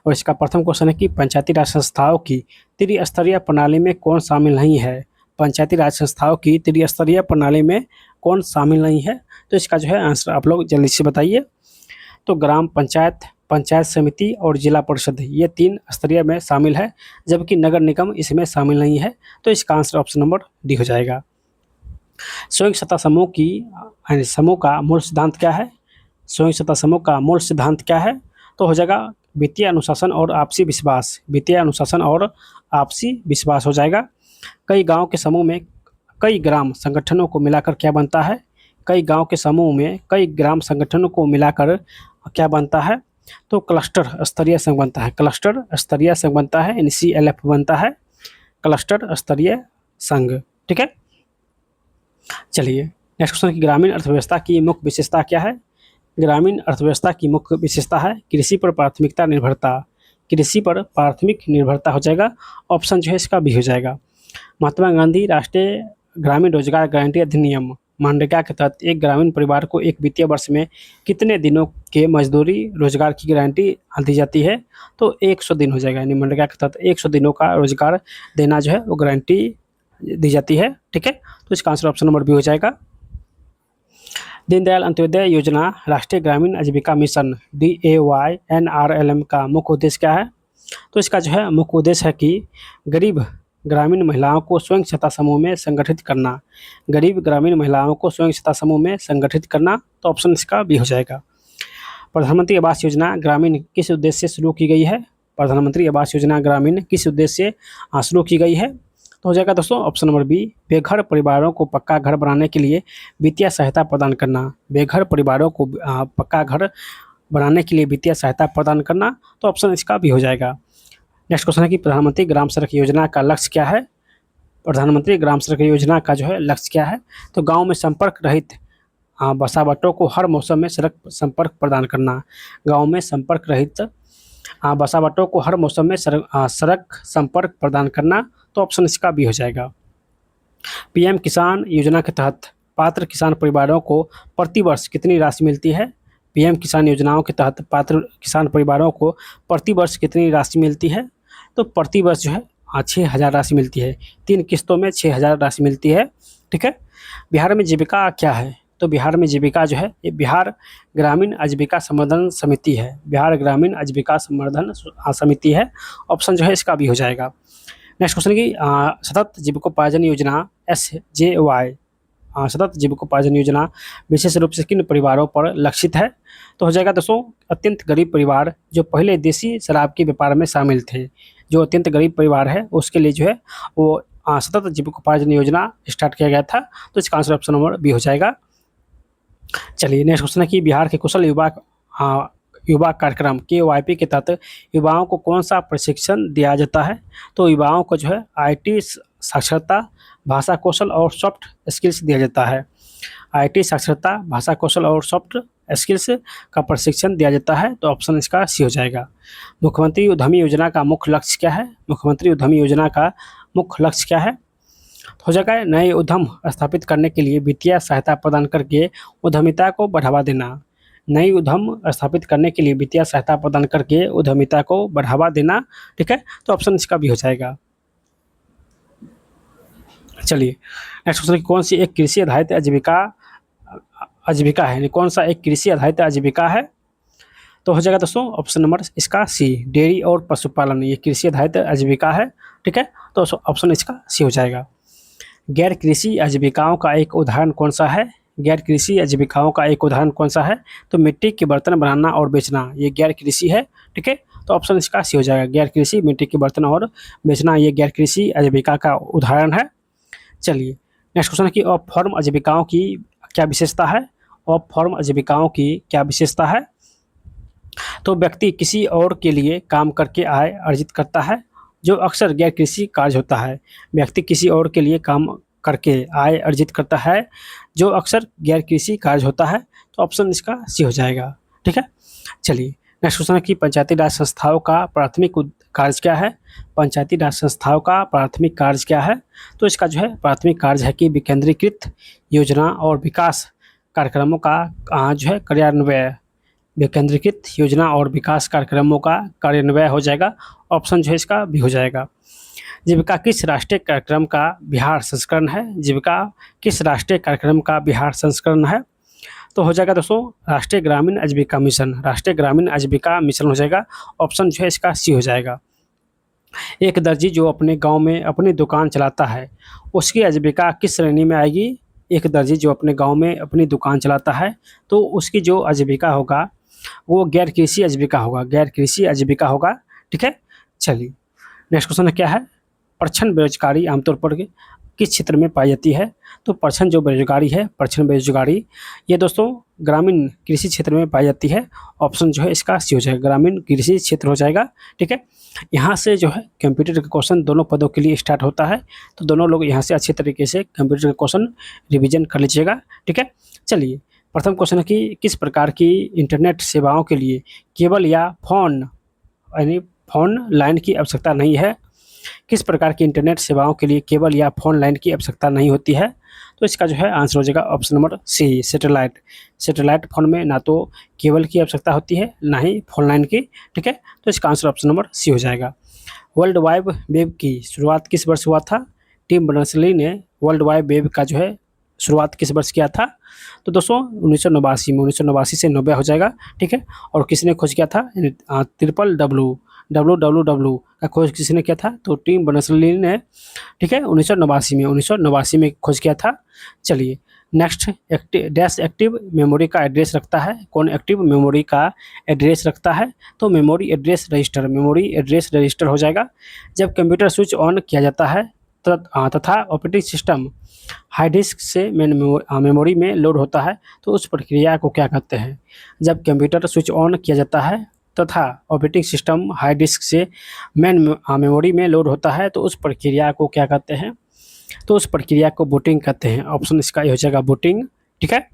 और इसका प्रथम क्वेश्चन है कि पंचायती राज संस्थाओं की त्रिस्तरीय प्रणाली में कौन शामिल नहीं है? पंचायती राज संस्थाओं की त्रिस्तरीय प्रणाली में कौन शामिल नहीं है? तो इसका जो है आंसर आप लोग जल्दी से बताइए। तो ग्राम पंचायत, पंचायत समिति और जिला परिषद ये 3 स्तरीय में शामिल है, जबकि नगर निगम इसमें शामिल नहीं है। तो इसका आंसर ऑप्शन नंबर डी हो जाएगा। स्वयं सत्ता समूह का मूल सिद्धांत क्या है? स्वयं सत्ता समूह का मूल सिद्धांत क्या है? तो हो जाएगा वित्तीय अनुशासन और आपसी विश्वास। वित्तीय अनुशासन और आपसी विश्वास हो जाएगा। कई गांव के समूह में कई ग्राम संगठनों को मिलाकर क्या बनता है? कई गांव के समूह में कई ग्राम संगठनों को मिलाकर क्या बनता है? तो क्लस्टर स्तरीय संघ बनता है। क्लस्टर स्तरीय संघ बनता है, यानी CLF बनता है, क्लस्टर स्तरीय संघ। ठीक है, चलिए नेक्स्ट क्वेश्चन की ग्रामीण अर्थव्यवस्था की मुख्य विशेषता क्या है? ग्रामीण अर्थव्यवस्था की मुख्य विशेषता है कृषि पर प्राथमिकता निर्भरता, कृषि पर प्राथमिक निर्भरता हो जाएगा। ऑप्शन जो है इसका भी हो जाएगा। महात्मा गांधी राष्ट्रीय ग्रामीण रोजगार गारंटी अधिनियम मनरेगा के तहत एक ग्रामीण परिवार को एक वित्तीय वर्ष में कितने दिनों के मजदूरी रोजगार की गारंटी दी जाती है? तो 100 दिन हो जाएगा, यानी मनरेगा के तहत 100 दिनों का रोजगार देना जो है वो गारंटी दी जाती है। ठीक है, तो इसका आंसर ऑप्शन नंबर बी हो जाएगा। दीनदयाल अंत्योदय योजना राष्ट्रीय ग्रामीण आजीविका मिशन DAYNRLM का मुख्य उद्देश्य क्या है? तो इसका जो है मुख्य उद्देश्य है कि गरीब ग्रामीण महिलाओं को स्वयं सहायता समूह में संगठित करना, गरीब ग्रामीण महिलाओं को स्वयं सहायता समूह में संगठित करना। तो ऑप्शन इसका भी हो जाएगा। प्रधानमंत्री आवास योजना ग्रामीण किस उद्देश्य से शुरू की गई है? प्रधानमंत्री आवास योजना ग्रामीण किस उद्देश्य से शुरू की गई है? तो हो जाएगा दोस्तों ऑप्शन नंबर बी, बेघर परिवारों को पक्का घर बनाने के लिए वित्तीय सहायता प्रदान करना, बेघर परिवारों को पक्का घर बनाने के लिए वित्तीय सहायता प्रदान करना। तो ऑप्शन इसका भी हो जाएगा। नेक्स्ट क्वेश्चन है कि प्रधानमंत्री ग्राम सड़क योजना का लक्ष्य क्या है? प्रधानमंत्री ग्राम सड़क योजना का जो है लक्ष्य क्या है? तो गांव में संपर्क रहित बसावटों को हर मौसम में सड़क संपर्क प्रदान करना, गांव में संपर्क रहित बसावटों को हर मौसम में सड़क संपर्क प्रदान करना। तो ऑप्शन इसका भी हो जाएगा। पीएम किसान योजना के तहत पात्र किसान परिवारों को प्रति वर्ष कितनी राशि मिलती है? पीएम किसान योजनाओं के तहत पात्र किसान परिवारों को प्रति वर्ष कितनी राशि मिलती है? तो प्रति वर्ष जो है 6,000 राशि मिलती है, 3 किस्तों में 6,000 राशि मिलती है। ठीक है, बिहार में जीविका क्या है? तो बिहार में जीविका जो है ये बिहार ग्रामीण आजीविका संवर्धन समिति है, बिहार ग्रामीण आजीविका संवर्धन समिति है। ऑप्शन जो है इसका भी हो जाएगा। नेक्स्ट क्वेश्चन की सतत जीविकोपार्जन योजना SJY सतत जीविकोपार्जन योजना विशेष रूप से किन परिवारों पर लक्षित है? तो हो जाएगा दोस्तों अत्यंत गरीब परिवार जो पहले देसी शराब के व्यापार में शामिल थे, जो अत्यंत गरीब परिवार है उसके लिए जो है वो सतत जीविकोपार्जन योजना स्टार्ट किया गया था। तो इसका आंसर ऑप्शन नंबर बी हो जाएगा। चलिए नेक्स्ट क्वेश्चन है कि बिहार के कुशल युवा कार्यक्रम KYP के तहत युवाओं को कौन सा प्रशिक्षण दिया जाता है? तो युवाओं को जो है IT साक्षरता, भाषा कौशल और सॉफ्ट स्किल्स दिया जाता है। IT साक्षरता, भाषा कौशल और सॉफ्ट स्किल्स का प्रशिक्षण दिया जाता है। तो ऑप्शन इसका सी हो जाएगा। मुख्यमंत्री उद्यमी योजना का मुख्य लक्ष्य क्या है? मुख्यमंत्री उद्यमी योजना का मुख्य लक्ष्य क्या है? हो जाएगा नए उद्यम स्थापित करने के लिए वित्तीय सहायता प्रदान करके उद्यमिता को बढ़ावा देना, नई उद्यम स्थापित करने के लिए वित्तीय सहायता प्रदान करके उद्यमिता को बढ़ावा देना। ठीक है, तो ऑप्शन इसका भी हो जाएगा। चलिए नेक्स्ट क्वेश्चन, कौन सी एक कृषि आधारित आजीविका है, कौन सा एक कृषि आधारित आजीविका है? तो हो जाएगा दोस्तों ऑप्शन नंबर इसका सी, डेयरी और पशुपालन, ये कृषि आधारित आजीविका है। ठीक है, तो ऑप्शन इसका सी हो जाएगा। गैर कृषि आजीविकाओं का एक उदाहरण कौन सा है? गैर कृषि आजीविकाओं का एक उदाहरण कौन सा है? तो मिट्टी के बर्तन बनाना और बेचना, ये गैर कृषि है। ठीक है, तो ऑप्शन इसका सी हो जाएगा। गैर कृषि, मिट्टी के बर्तन और बेचना, ये गैर कृषि आजीविका का उदाहरण है। चलिए नेक्स्ट क्वेश्चन है कि ऑफ फॉर्म आजीविकाओं की क्या विशेषता है? ऑफ फॉर्म आजीविकाओं की क्या विशेषता है? तो व्यक्ति किसी और के लिए काम करके आय अर्जित करता है, जो अक्सर गैर कृषि कार्य होता है। व्यक्ति किसी और के लिए काम करके आय अर्जित करता है, जो अक्सर गैर कृषि कार्य होता है। तो ऑप्शन इसका सी हो जाएगा। ठीक है, चलिए नेक्स्ट क्वेश्चन है कि पंचायती राज संस्थाओं का प्राथमिक कार्य क्या है? पंचायती राज संस्थाओं का प्राथमिक कार्य क्या है? तो इसका जो है प्राथमिक कार्य है कि विकेंद्रीकृत योजना और विकास कार्यक्रमों का जो है कार्यान्वय, विकेंद्रीकृत योजना और विकास कार्यक्रमों का कार्यान्वय हो जाएगा। ऑप्शन जो है इसका भी हो जाएगा। जीविका किस राष्ट्रीय कार्यक्रम का बिहार संस्करण है? जीविका किस राष्ट्रीय कार्यक्रम का बिहार संस्करण है? तो हो जाएगा दोस्तों राष्ट्रीय ग्रामीण आजीविका मिशन, राष्ट्रीय ग्रामीण आजीविका मिशन हो जाएगा। ऑप्शन जो है इसका सी हो जाएगा। एक दर्जी जो अपने गांव में अपनी दुकान चलाता है, उसकी आजीविका किस श्रेणी में आएगी? एक दर्जी जो अपने गांव में अपनी दुकान चलाता है तो उसकी जो आजीविका होगा वो गैर कृषि आजीविका होगा, गैर कृषि आजीविका होगा। ठीक है, चलिए नेक्स्ट क्वेश्चन क्या है? परछन बेरोजगारी आमतौर पर किस क्षेत्र में पाई जाती है? तो परछन जो बेरोजगारी है, परछन बेरोजगारी ये दोस्तों ग्रामीण कृषि क्षेत्र में पाई जाती है। ऑप्शन जो है इसका सी हो जाएगा, ग्रामीण कृषि क्षेत्र हो जाएगा। ठीक है, यहाँ से जो है कंप्यूटर का क्वेश्चन दोनों पदों के लिए स्टार्ट होता है, तो दोनों लोग यहाँ से अच्छे तरीके से कंप्यूटर का क्वेश्चन रिवीजन कर लीजिएगा। ठीक है, चलिए प्रथम क्वेश्चन है कि किस प्रकार की इंटरनेट सेवाओं के लिए केबल या फ़ोन यानी फ़ोन लाइन की आवश्यकता नहीं है? किस प्रकार की इंटरनेट सेवाओं के लिए केबल या फ़ोन लाइन की आवश्यकता नहीं होती है? तो इसका जो है आंसर हो जाएगा option number C, satellite. Satellite phone में ना तो केबल की आवश्यकता होती है, ना ही फ़ोन लाइन की, ठीक है? तो इसका आंसर ऑप्शन नंबर सी हो जाएगा। वर्ल्ड वाइड वेब की शुरुआत किस वर्ष हुआ था? टिम बर्नर्स-ली ने वर्ल्ड वाइड वेब का जो है शुरुआत किस वर्ष किया था? तो दोस्तों 1989 में, 1989 से 90 हो जाएगा, ठीक है? और किसने खोज किया था? ट्रिपल डब्ल्यू, WWW का खोज किसने किया था? तो टिम बर्नर्स-ली ने, ठीक है? 1989 में खोज किया था। चलिए नेक्स्ट, एक्टिव मेमोरी का एड्रेस रखता है? कौन एक्टिव मेमोरी का एड्रेस रखता है? तो मेमोरी एड्रेस रजिस्टर हो जाएगा। जब कंप्यूटर स्विच ऑन किया जाता है तथा ऑपरेटिंग सिस्टम हार्ड डिस्क से मेमोरी में लोड होता है, तो उस प्रक्रिया को क्या कहते हैं? जब कंप्यूटर स्विच ऑन किया जाता है तथा ऑपरेटिंग सिस्टम हार्ड डिस्क से मेमोरी में लोड होता है, तो उस प्रक्रिया को क्या कहते हैं? तो उस प्रक्रिया को बूटिंग कहते हैं। ऑप्शन इसका ये हो जाएगा बूटिंग, ठीक है?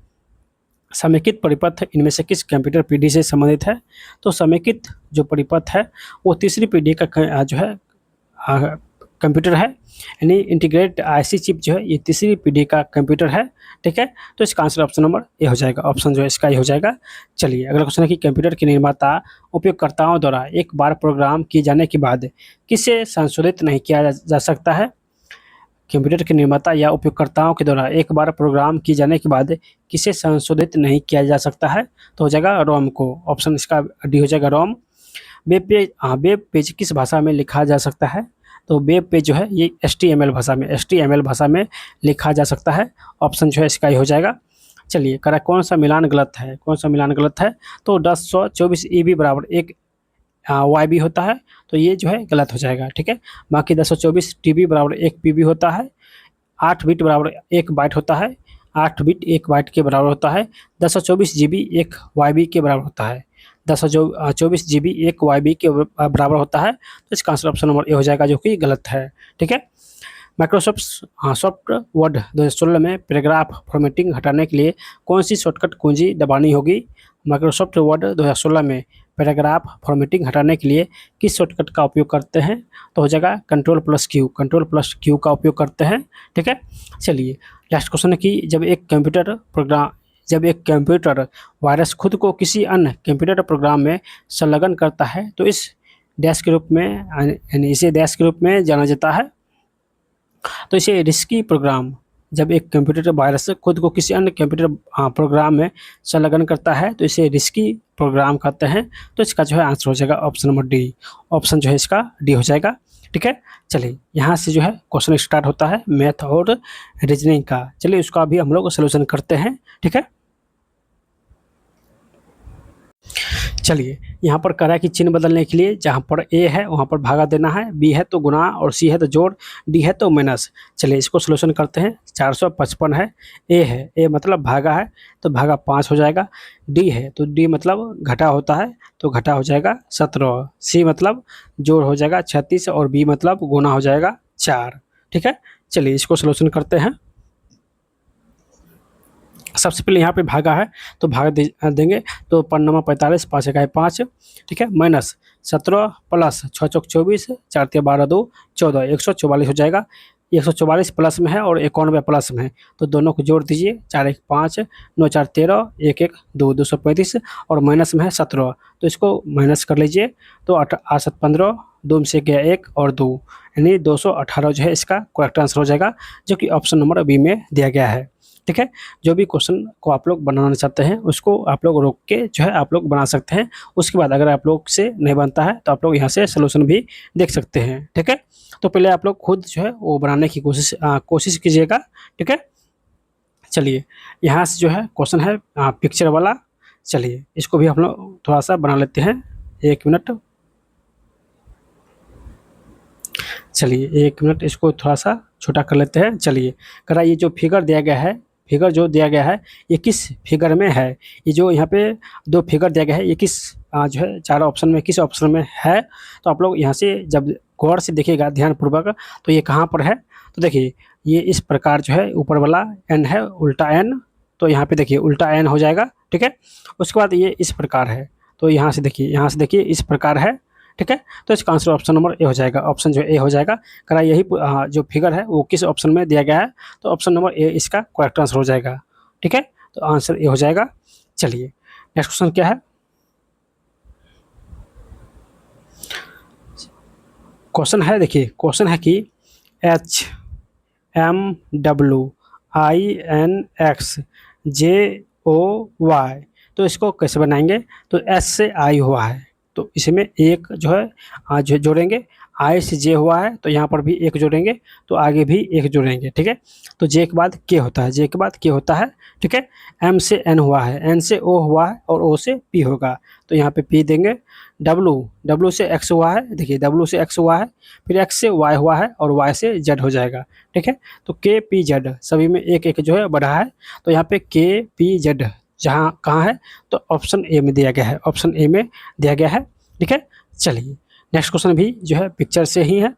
समेकित परिपथ इनमें से किस कंप्यूटर पीढ़ी से संबंधित है? तो समेकित जो परिपथ है वो तीसरी पीढ़ी का जो है कंप्यूटर है, यानी इंटीग्रेटेड आईसी चिप जो है ये तीसरी पीढ़ी का कंप्यूटर है, ठीक है? तो इसका आंसर ऑप्शन नंबर ए हो जाएगा, ऑप्शन जो है इसका ये हो जाएगा। चलिए अगला क्वेश्चन है कि कंप्यूटर के निर्माता उपयोगकर्ताओं द्वारा एक बार प्रोग्राम किए जाने के बाद किसे संशोधित नहीं किया जा सकता है? कंप्यूटर के निर्माता या उपयोगकर्ताओं के द्वारा एक बार प्रोग्राम किए जाने के बाद किसे संशोधित नहीं किया जा सकता है? तो हो जाएगा रोम को, ऑप्शन इसका डी हो जाएगा रोम। वेब पेज किस भाषा में लिखा जा सकता है? तो वेब पेज जो है ये HTML भाषा में लिखा जा सकता है, ऑप्शन जो है इसका ही हो जाएगा। चलिए कौन सा मिलान गलत है? तो 1024 EB बराबर 1 YB होता है, तो ये जो है गलत हो जाएगा, ठीक है? बाकी 1024 TB बराबर 1 PB होता है, 8 बिट बराबर 1 बाइट होता है, 8 बिट 1 बाइट के बराबर होता है, 1024 GB 1 YB के बराबर होता है, 1024 GB 1 YB के बराबर होता है, तो इसका आंसर ऑप्शन नंबर ए हो जाएगा जो कि गलत है, ठीक है? सॉफ्ट वर्ड 2016 में पैराग्राफ फॉर्मेटिंग हटाने के लिए कौन सी शॉर्टकट कुंजी दबानी होगी? माइक्रोसॉफ्ट वर्ड 2016 में पैराग्राफ फॉर्मेटिंग हटाने के लिए किस शॉर्टकट का उपयोग करते हैं? तो हो जाएगा कंट्रोल प्लस क्यू का उपयोग करते हैं, ठीक है? चलिए लास्ट क्वेश्चन है कि जब एक कंप्यूटर वायरस खुद को किसी अन्य कंप्यूटर प्रोग्राम में संलग्न करता है, तो इसे डैश के रूप में जाना जाता है। तो इसे रिस्की प्रोग्राम, जब एक कंप्यूटर वायरस खुद को किसी अन्य कंप्यूटर प्रोग्राम में संलग्न करता है, तो इसे रिस्की प्रोग्राम कहते हैं। तो इसका जो है आंसर हो जाएगा ऑप्शन नंबर डी, ऑप्शन जो है इसका डी हो जाएगा, ठीक है? चलिए यहाँ से जो है क्वेश्चन स्टार्ट होता है मैथ और रीजनिंग का। चलिए उसका भी हम लोग सोल्यूशन करते हैं, ठीक है? चलिए यहाँ पर कह रहा है कि चिन्ह बदलने के लिए जहाँ पर ए है वहाँ पर भागा देना है, बी है तो गुना, और सी है तो जोड़, डी है तो माइनस। चलिए इसको सोल्यूशन करते हैं। 455 है, ए मतलब भागा है तो भागा 5 हो जाएगा, डी है तो डी मतलब घटा होता है तो घटा हो जाएगा 17, सी मतलब जोड़ हो जाएगा 36 और बी मतलब गुना हो जाएगा 4, ठीक है? चलिए इसको सोल्यूशन करते हैं। सबसे पहले यहाँ पे भागा है तो भाग देंगे, तो 5×9 = 45, 5 × 5, ठीक है? माइनस 17 प्लस 6 × 24, 4 × 12 2 14, 144 हो जाएगा। 144 प्लस में है और 91 प्लस में है, तो दोनों को जोड़ दीजिए। 4 × 1 = 5, 9 × 4 = 13, 1 × 1 = 2, 235 और माइनस में है 17, तो इसको माइनस कर लीजिए। तो 8 × 7 = 15, 2 में से गया 1 और 2, यानी 218 जो है इसका करेक्ट आंसर हो जाएगा, जो कि ऑप्शन नंबर बी में दिया गया है, ठीक है? जो भी क्वेश्चन को आप लोग बनाना चाहते हैं उसको आप लोग रोक के जो है आप लोग बना सकते हैं। उसके बाद अगर आप लोग से नहीं बनता है तो आप लोग यहाँ से सलूशन भी देख सकते हैं, ठीक है? तो पहले आप लोग खुद जो है वो बनाने की कोशिश कीजिएगा, ठीक है? चलिए यहाँ से जो है क्वेश्चन है पिक्चर वाला। चलिए इसको भी हम लोग थोड़ा सा बना लेते हैं, 1 मिनट। चलिए 1 मिनट, इसको थोड़ा सा छोटा कर लेते हैं। चलिए करा, ये जो फिगर दिया गया है, ये किस फिगर में है? ये जो यहाँ पे 2 फिगर दिया गया है, ये किस जो है 4 ऑप्शन में किस ऑप्शन में है? तो आप लोग यहाँ से जब गौर से देखिएगा ध्यानपूर्वक, तो ये कहाँ पर है? तो देखिए ये इस प्रकार जो है ऊपर वाला n है, उल्टा n, तो यहाँ पे देखिए उल्टा एन हो जाएगा, ठीक है। उसके बाद ये इस प्रकार है, तो यहाँ से देखिए इस प्रकार है, ठीक है। तो इसका आंसर ऑप्शन नंबर ए हो जाएगा, ऑप्शन जो ए हो जाएगा। करा यही जो फिगर है वो किस ऑप्शन में दिया गया है, तो ऑप्शन नंबर ए इसका करेक्ट आंसर हो जाएगा, ठीक है। तो आंसर ए हो जाएगा। चलिए नेक्स्ट क्वेश्चन क्या है, क्वेश्चन है, देखिए क्वेश्चन है कि HMWINXJOY, तो इसको कैसे बनाएंगे, तो एस से आई हुआ है, तो इसमें एक जो है जो जोड़ेंगे, आई से जे हुआ है तो यहाँ पर भी एक जोड़ेंगे, तो आगे भी एक जोड़ेंगे, ठीक है। तो जे के बाद के होता है, जे के बाद के होता है, ठीक है। एम से एन हुआ है, एन से ओ हुआ है और ओ से पी होगा, तो यहाँ पे पी देंगे। डब्लू से एक्स हुआ है, देखिए डब्लू से एक्स हुआ है, फिर एक्स से वाई हुआ है और वाई से जेड हो जाएगा, ठीक है। तो के पी जेड सभी में एक एक जो है बढ़ा है, तो यहाँ पे के पी जेड जहाँ कहाँ है, तो ऑप्शन ए में दिया गया है, ऑप्शन ए में दिया गया है, ठीक है। चलिए नेक्स्ट क्वेश्चन भी जो है पिक्चर से ही है।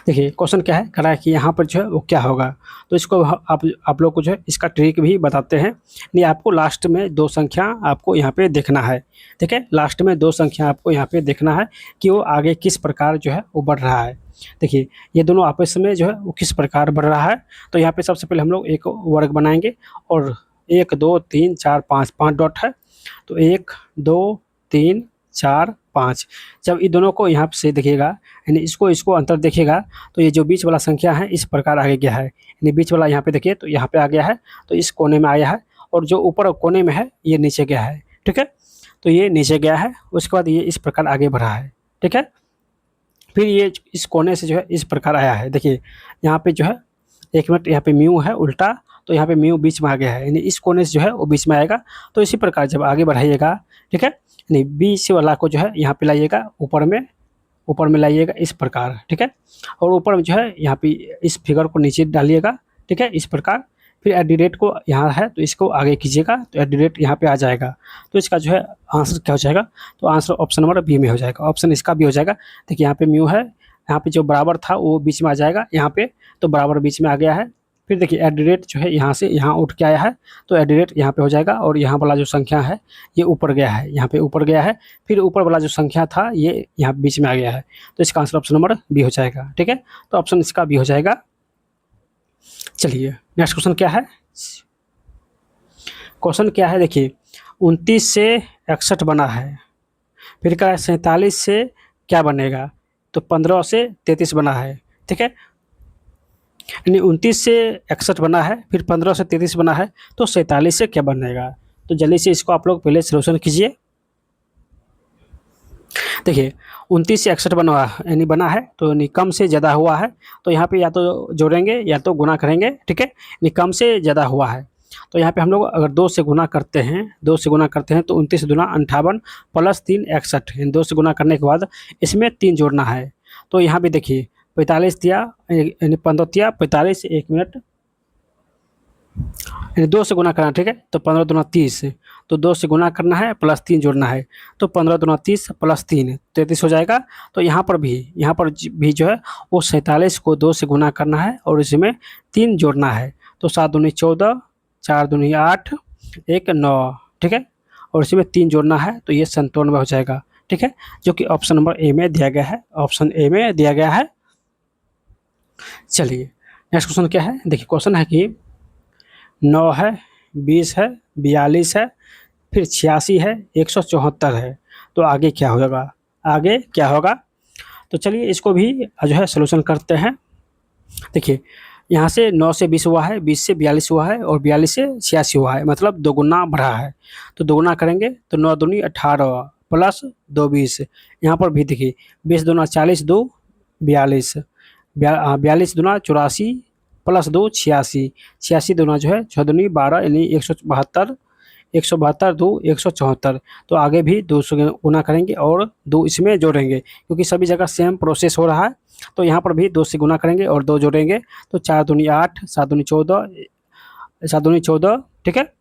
देखिए क्वेश्चन क्या है, कह रहा है कि यहाँ पर जो है वो क्या होगा, तो इसको आप लोग को जो है इसका ट्रिक भी बताते हैं। नहीं, आपको लास्ट में दो संख्या आपको यहाँ पे देखना है, ठीक है। लास्ट में दो संख्या आपको यहाँ पे देखना है कि वो आगे किस प्रकार जो है वो बढ़ रहा है। देखिए ये दोनों आपस में जो है वो किस प्रकार बढ़ रहा है, तो यहाँ पे सबसे पहले हम लोग एक वर्ग बनाएंगे और 1 2 3 4 5 5 डॉट है, तो 1 2 3 4 5। जब इन दोनों को यहाँ से देखिएगा, यानी इसको अंतर देखिएगा, तो ये जो बीच वाला संख्या है इस प्रकार आगे गया है, यानी बीच वाला यहाँ पे देखिए तो यहाँ पे आ गया है, तो इस कोने में आया है, और जो ऊपर कोने में है ये नीचे गया है, ठीक है। तो ये नीचे गया है, उसके बाद ये इस प्रकार आगे बढ़ा है, ठीक है। फिर ये इस कोने से जो है इस प्रकार आया है, देखिए यहाँ पे जो है 1 मिनट, यहाँ पे म्यू है उल्टा, तो यहाँ पे म्यू बीच में आ गया है, यानी इस कोने से जो है वो बीच में आएगा। तो इसी प्रकार जब आगे बढ़ाइएगा, ठीक है, यानी बीच वाला को जो है यहाँ पे लाइएगा, ऊपर में लाइएगा इस प्रकार, ठीक है। और ऊपर में जो है यहाँ पे इस फिगर को नीचे डालिएगा, ठीक है, इस प्रकार। फिर एट दी रेट को यहाँ है तो इसको आगे कीजिएगा, तो एट दी रेट यहाँ पे आ जाएगा। तो इसका जो है आंसर क्या हो जाएगा, तो आंसर ऑप्शन नंबर बी में हो जाएगा, ऑप्शन इसका भी हो जाएगा। देखिए यहाँ पे म्यू है, यहाँ पे जो बराबर था वो बीच में आ जाएगा, यहाँ पे तो बराबर बीच में आ गया है। फिर देखिए एट दी रेट जो है यहाँ से यहाँ उठ के आया है, तो एट दी रेट यहाँ पे हो जाएगा, और यहाँ वाला जो संख्या है ये ऊपर गया है, यहाँ पे ऊपर गया है। फिर ऊपर वाला जो संख्या था ये यहाँ बीच में आ गया है, तो इसका आंसर ऑप्शन नंबर बी हो जाएगा, ठीक है। तो ऑप्शन इसका बी हो जाएगा। चलिए नेक्स्ट क्वेश्चन क्या है, क्वेश्चन क्या है, देखिए 29 से 61 बना है, फिर क्या है 47 से क्या बनेगा, तो 15 से 33 बना है, ठीक है। यानी 29 से 61 बना है, फिर 15 से 33 बना है, तो 47 से क्या बनेगा। तो जल्दी से इसको आप लोग पहले सॉल्यूशन कीजिए। देखिए 29 से 61 बना है, तो यानी कम से ज़्यादा हुआ है, तो यहाँ पे या तो जोड़ेंगे या तो गुना करेंगे, ठीक है। यानी कम से ज़्यादा हुआ है, तो यहाँ पे हम लोग अगर 2 से गुना करते हैं, तो 29 दूना 58 प्लस 3 61, यानी 2 से गुना करने के बाद इसमें 3 जोड़ना है। तो यहाँ पे देखिए 45 दिया, यानी 15 दिया 45, 1 मिनट, यानी 2 से गुना करना, ठीक है। तो 15 दूना 30, तो 2 से गुना करना है प्लस 3 जोड़ना है, तो 15 दूना 30 प्लस 3 33 हो जाएगा। तो यहाँ पर भी जो है वो 47 को 2 से गुना करना है और इसमें 3 जोड़ना है, तो 7 दूनी 14, 4 दूनी 8, 1 9, ठीक है। और इसमें 3 जोड़ना है, तो ये 97 हो जाएगा, ठीक है, जो कि ऑप्शन नंबर ए में दिया गया है, ऑप्शन ए में दिया गया है। चलिए नेक्स्ट क्वेश्चन क्या है, देखिए क्वेश्चन है कि 9 है, 20 है, 42 है, फिर 86 है, 174 है, तो आगे क्या होगा। तो चलिए इसको भी जो है सलूशन करते हैं। देखिए यहाँ से 9 से 20 हुआ है, 20 से 42 हुआ है, और 42 से 86 हुआ है, मतलब दोगुना बढ़ा है। तो दोगुना करेंगे तो 9 दूनी 18 प्लस 2 20, यहाँ पर भी देखिए 20 दूना 40, 2 42, 42 दूना 84 प्लस 2 86, 86 दूना जो है 6 दूनी 12, यानी 172, 172 2 174। तो आगे भी 2 से गुना करेंगे और 2 इसमें जोड़ेंगे, क्योंकि सभी जगह सेम प्रोसेस हो रहा है। तो यहाँ पर भी 2 से गुना करेंगे और 2 जोड़ेंगे, तो 4 दूनी 8, 7 दूनी 14, 7 दूनी 14, ठीक है,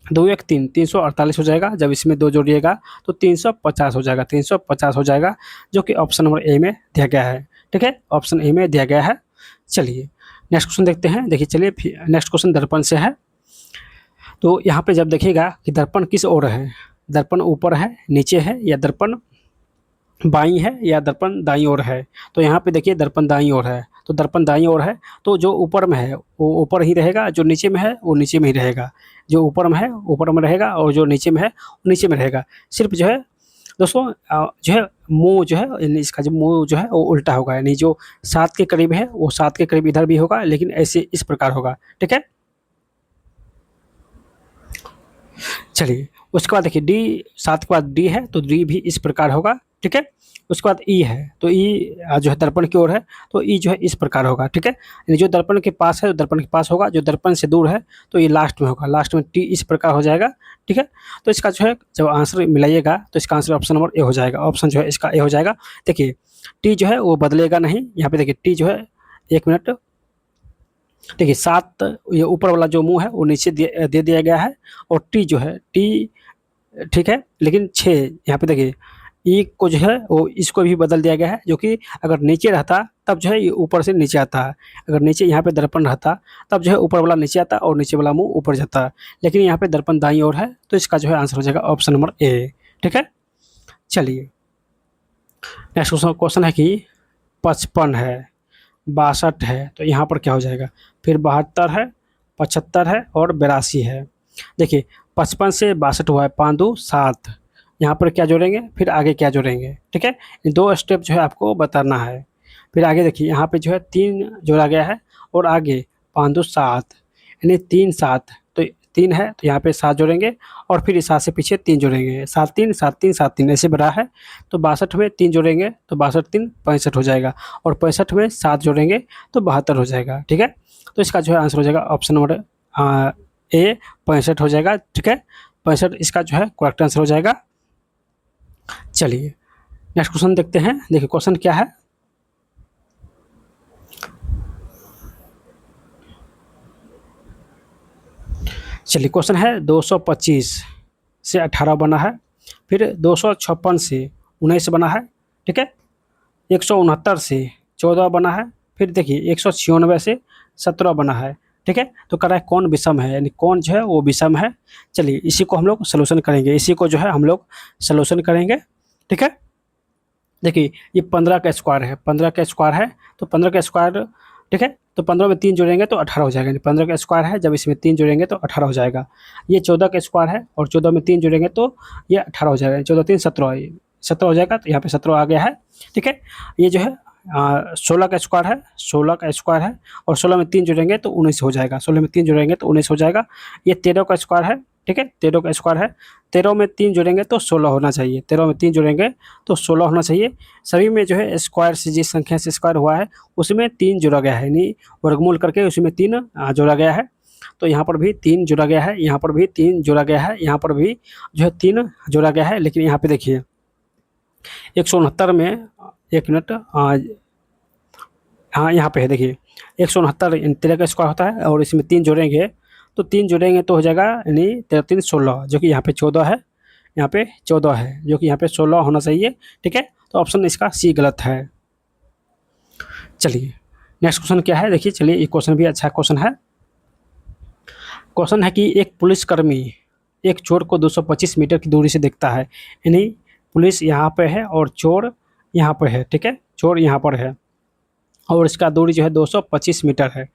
2 1 3, 348 हो जाएगा। जब इसमें 2 जोड़िएगा तो 350 हो जाएगा, 350 हो जाएगा, जो कि ऑप्शन नंबर ए में दिया गया है, ठीक है, ऑप्शन ए में दिया गया है। चलिए नेक्स्ट क्वेश्चन देखते हैं। देखिए चलिए नेक्स्ट क्वेश्चन दर्पण से है। तो यहाँ पे जब देखिएगा कि दर्पण किस ओर है, दर्पण ऊपर है, नीचे है, या दर्पण बाईं है, या दर्पण दाईं ओर है। तो यहाँ पे देखिए दर्पण दाईं ओर है, तो दर्पण दाईं ओर है तो जो ऊपर में है वो ऊपर ही रहेगा, जो नीचे में है वो नीचे में ही रहेगा। जो ऊपर में है ऊपर में रहेगा, और जो नीचे में है वो नीचे में रहेगा। सिर्फ जो है दोस्तों जो है मुँह जो है, यानी इसका जो मुँह जो है वो उल्टा होगा, यानी जो 7 के करीब है वो 7 के करीब इधर भी होगा, लेकिन ऐसे इस प्रकार होगा। ठीक है, चलिए उसके बाद देखिए डी, 7 के बाद डी है तो डी भी इस प्रकार होगा। ठीक है, उसके बाद ई है तो ई जो है दर्पण की ओर है तो ई जो है इस प्रकार होगा। ठीक है, यानी जो दर्पण के पास है तो दर्पण के पास होगा, जो दर्पण से दूर है तो ये लास्ट में होगा, लास्ट में टी इस प्रकार हो जाएगा। ठीक है, तो इसका जो है जब आंसर मिलाइएगा तो इसका आंसर ऑप्शन नंबर ए हो जाएगा, ऑप्शन जो है इसका ए हो जाएगा। देखिए टी जो है वो बदलेगा नहीं, यहाँ पे देखिए टी जो है, एक मिनट, देखिए 7 ये ऊपर वाला जो मुंह है वो नीचे दे दिया गया है, और टी जो है टी, ठीक है, लेकिन 6 यहाँ पे देखिए ई को जो है वो इसको भी बदल दिया गया है, जो कि अगर नीचे रहता तब जो है ये ऊपर से नीचे आता है, अगर नीचे यहाँ पे दर्पण रहता तब जो है ऊपर वाला नीचे आता और नीचे वाला मुंह ऊपर जाता है, लेकिन यहाँ पे दर्पण दाईं ओर है तो इसका जो है आंसर हो जाएगा ऑप्शन नंबर ए। ठीक है, चलिए नेक्स्ट क्वेश्चन है कि 55 है, 62 है, तो यहाँ पर क्या हो जाएगा, फिर 72 है, 75 है और 82 है। देखिए 55 से 62 हुआ है, 5 2 7, यहाँ पर क्या जोड़ेंगे, फिर आगे क्या जोड़ेंगे। ठीक है, इन 2 स्टेप जो है आपको बताना है। फिर आगे देखिए यहाँ पे जो है 3 जोड़ा गया है, और आगे 5 2 7, यानी 3 7, तो 3 है तो यहाँ पे 7 जोड़ेंगे, और फिर इस 7 से पीछे 3 जोड़ेंगे, 7 3 7 3 7 3 ऐसे बड़ा है, तो 62 में 3 जोड़ेंगे तो 62 3 65 हो जाएगा, और 65 में 7 जोड़ेंगे तो 72 हो जाएगा। ठीक है, तो इसका जो है आंसर हो जाएगा ऑप्शन नंबर ए 65 हो जाएगा। ठीक है, 65 इसका जो है करेक्ट आंसर हो जाएगा। चलिए नेक्स्ट क्वेश्चन देखते हैं। देखिए क्वेश्चन क्या है, चलिए क्वेश्चन है 225 से 18 बना है, फिर 256 से 19 बना है। ठीक है, 169 से 14 बना है, फिर देखिए 196 से 17 बना है। ठीक है, तो कह रहा है कौन विषम है, यानी कौन जो है वो विषम है। चलिए इसी को हम लोग सलूशन करेंगे, इसी को जो है हम लोग सलूशन करेंगे। ठीक है, देखिए ये 15 का स्क्वायर है, 15 का स्क्वायर है तो 15 का स्क्वायर, ठीक है, तो 15 में 3 जोड़ेंगे तो 18 हो जाएगा, यानी 15 का स्क्वायर है, जब इसमें 3 जोड़ेंगे तो 18 हो जाएगा। ये 14 का स्क्वायर है और 14 में 3 जोड़ेंगे तो ये 18 हो जाएगा, 14 3 17, 17 हो जाएगा, तो यहाँ पे 17 आ गया है। ठीक है, ये जो है 16 का स्क्वायर है, 16 का स्क्वायर है, और 16 में 3 जोड़ेंगे तो 19 हो जाएगा, 16 में 3 जोड़ेंगे तो 19 हो जाएगा। ये 13 का स्क्वायर है। ठीक है, 13 का स्क्वायर है, 13 में 3 जोड़ेंगे तो 16 होना चाहिए, 13 में 3 जोड़ेंगे तो 16 होना चाहिए। सभी में जो है स्क्वायर से जिस संख्या से स्क्वायर हुआ है उसमें 3 जोड़ा गया है, यानी वर्गमूल करके उसमें 3 जोड़ा गया है। तो यहाँ पर भी 3 जोड़ा गया है, यहाँ पर भी 3 जोड़ा गया है, यहाँ पर भी जो है 3 जोड़ा गया है। लेकिन यहाँ पे देखिए 169 में, एक मिनट, हाँ यहाँ पे है, देखिए 169 13 का स्क्वायर होता है, और इसमें 3 जोड़ेंगे तो 3 जोड़ेंगे तो हो जाएगा, यानी 13 3 16, जो कि यहाँ पे 14 है, यहाँ पे 14 है, जो कि यहाँ पे 16 होना चाहिए। ठीक है, तो ऑप्शन इसका सी गलत है। चलिए नेक्स्ट क्वेश्चन क्या है, देखिए चलिए ये क्वेश्चन भी अच्छा क्वेश्चन है। क्वेश्चन है कि एक पुलिसकर्मी एक चोर को 225 मीटर की दूरी से देखता है, यानी पुलिस यहाँ पे है और चोर यहाँ पर है। ठीक है, चोर यहाँ पर है और इसका दूरी जो है 225 मीटर है।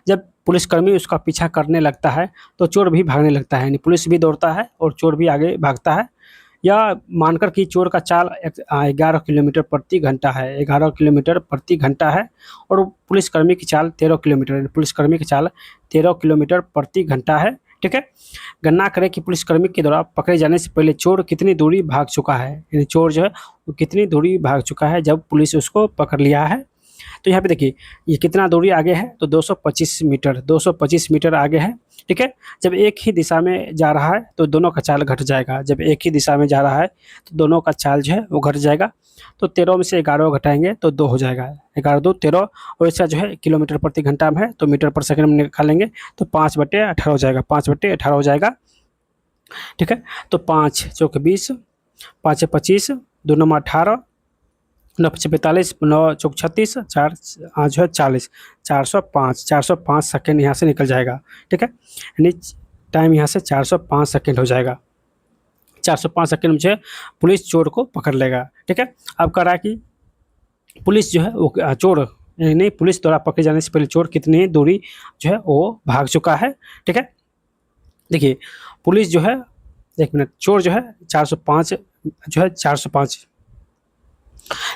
जब पुलिसकर्मी उसका पीछा करने लगता है तो चोर भी भागने लगता है, यानी पुलिस भी दौड़ता है और चोर भी आगे भागता है। या मानकर कि चोर का चाल 11 किलोमीटर प्रति घंटा है, 11 किलोमीटर प्रति घंटा है, और पुलिसकर्मी की चाल 13 किलोमीटर, पुलिसकर्मी की चाल 13 किलोमीटर प्रति घंटा है। ठीक है, गणना करें कि पुलिसकर्मी के द्वारा पकड़े जाने से पहले चोर कितनी दूरी भाग चुका है, यानी चोर जो है वो कितनी दूरी भाग चुका है जब पुलिस उसको पकड़ लिया है। तो यहाँ पे देखिए ये कितना दूरी आगे है, तो 225 मीटर, 225 मीटर आगे है। ठीक है, जब एक ही दिशा में जा रहा है तो दोनों का चाल घट जाएगा, जब एक ही दिशा में जा रहा है तो दोनों का चाल जो है वो घट जाएगा। तो 13 में से 11 घटाएंगे तो 2 हो जाएगा, 11 2 13, और इसका जो है किलोमीटर प्रति घंटा में है तो मीटर पर सेकंड में निकालेंगे तो 5/18 हो जाएगा, 5/18 हो जाएगा। ठीक है, तो 5 चौक 20, 5 25, 2 9 18, 9 5 45, 9 चौक 36, 4 जो है 40, 405 सेकेंड यहाँ से निकल जाएगा। ठीक है, यानी टाइम यहाँ से 405 सेकेंड हो जाएगा। 405 सेकेंड में जो है पुलिस चोर को पकड़ लेगा। ठीक है, अब कह रहा है कि पुलिस जो है वो चोर नहीं, पुलिस द्वारा पकड़े जाने से पहले चोर कितनी दूरी जो है वो भाग चुका है। ठीक है, देखिए पुलिस जो है, एक मिनट, चोर जो है 405 जो है 405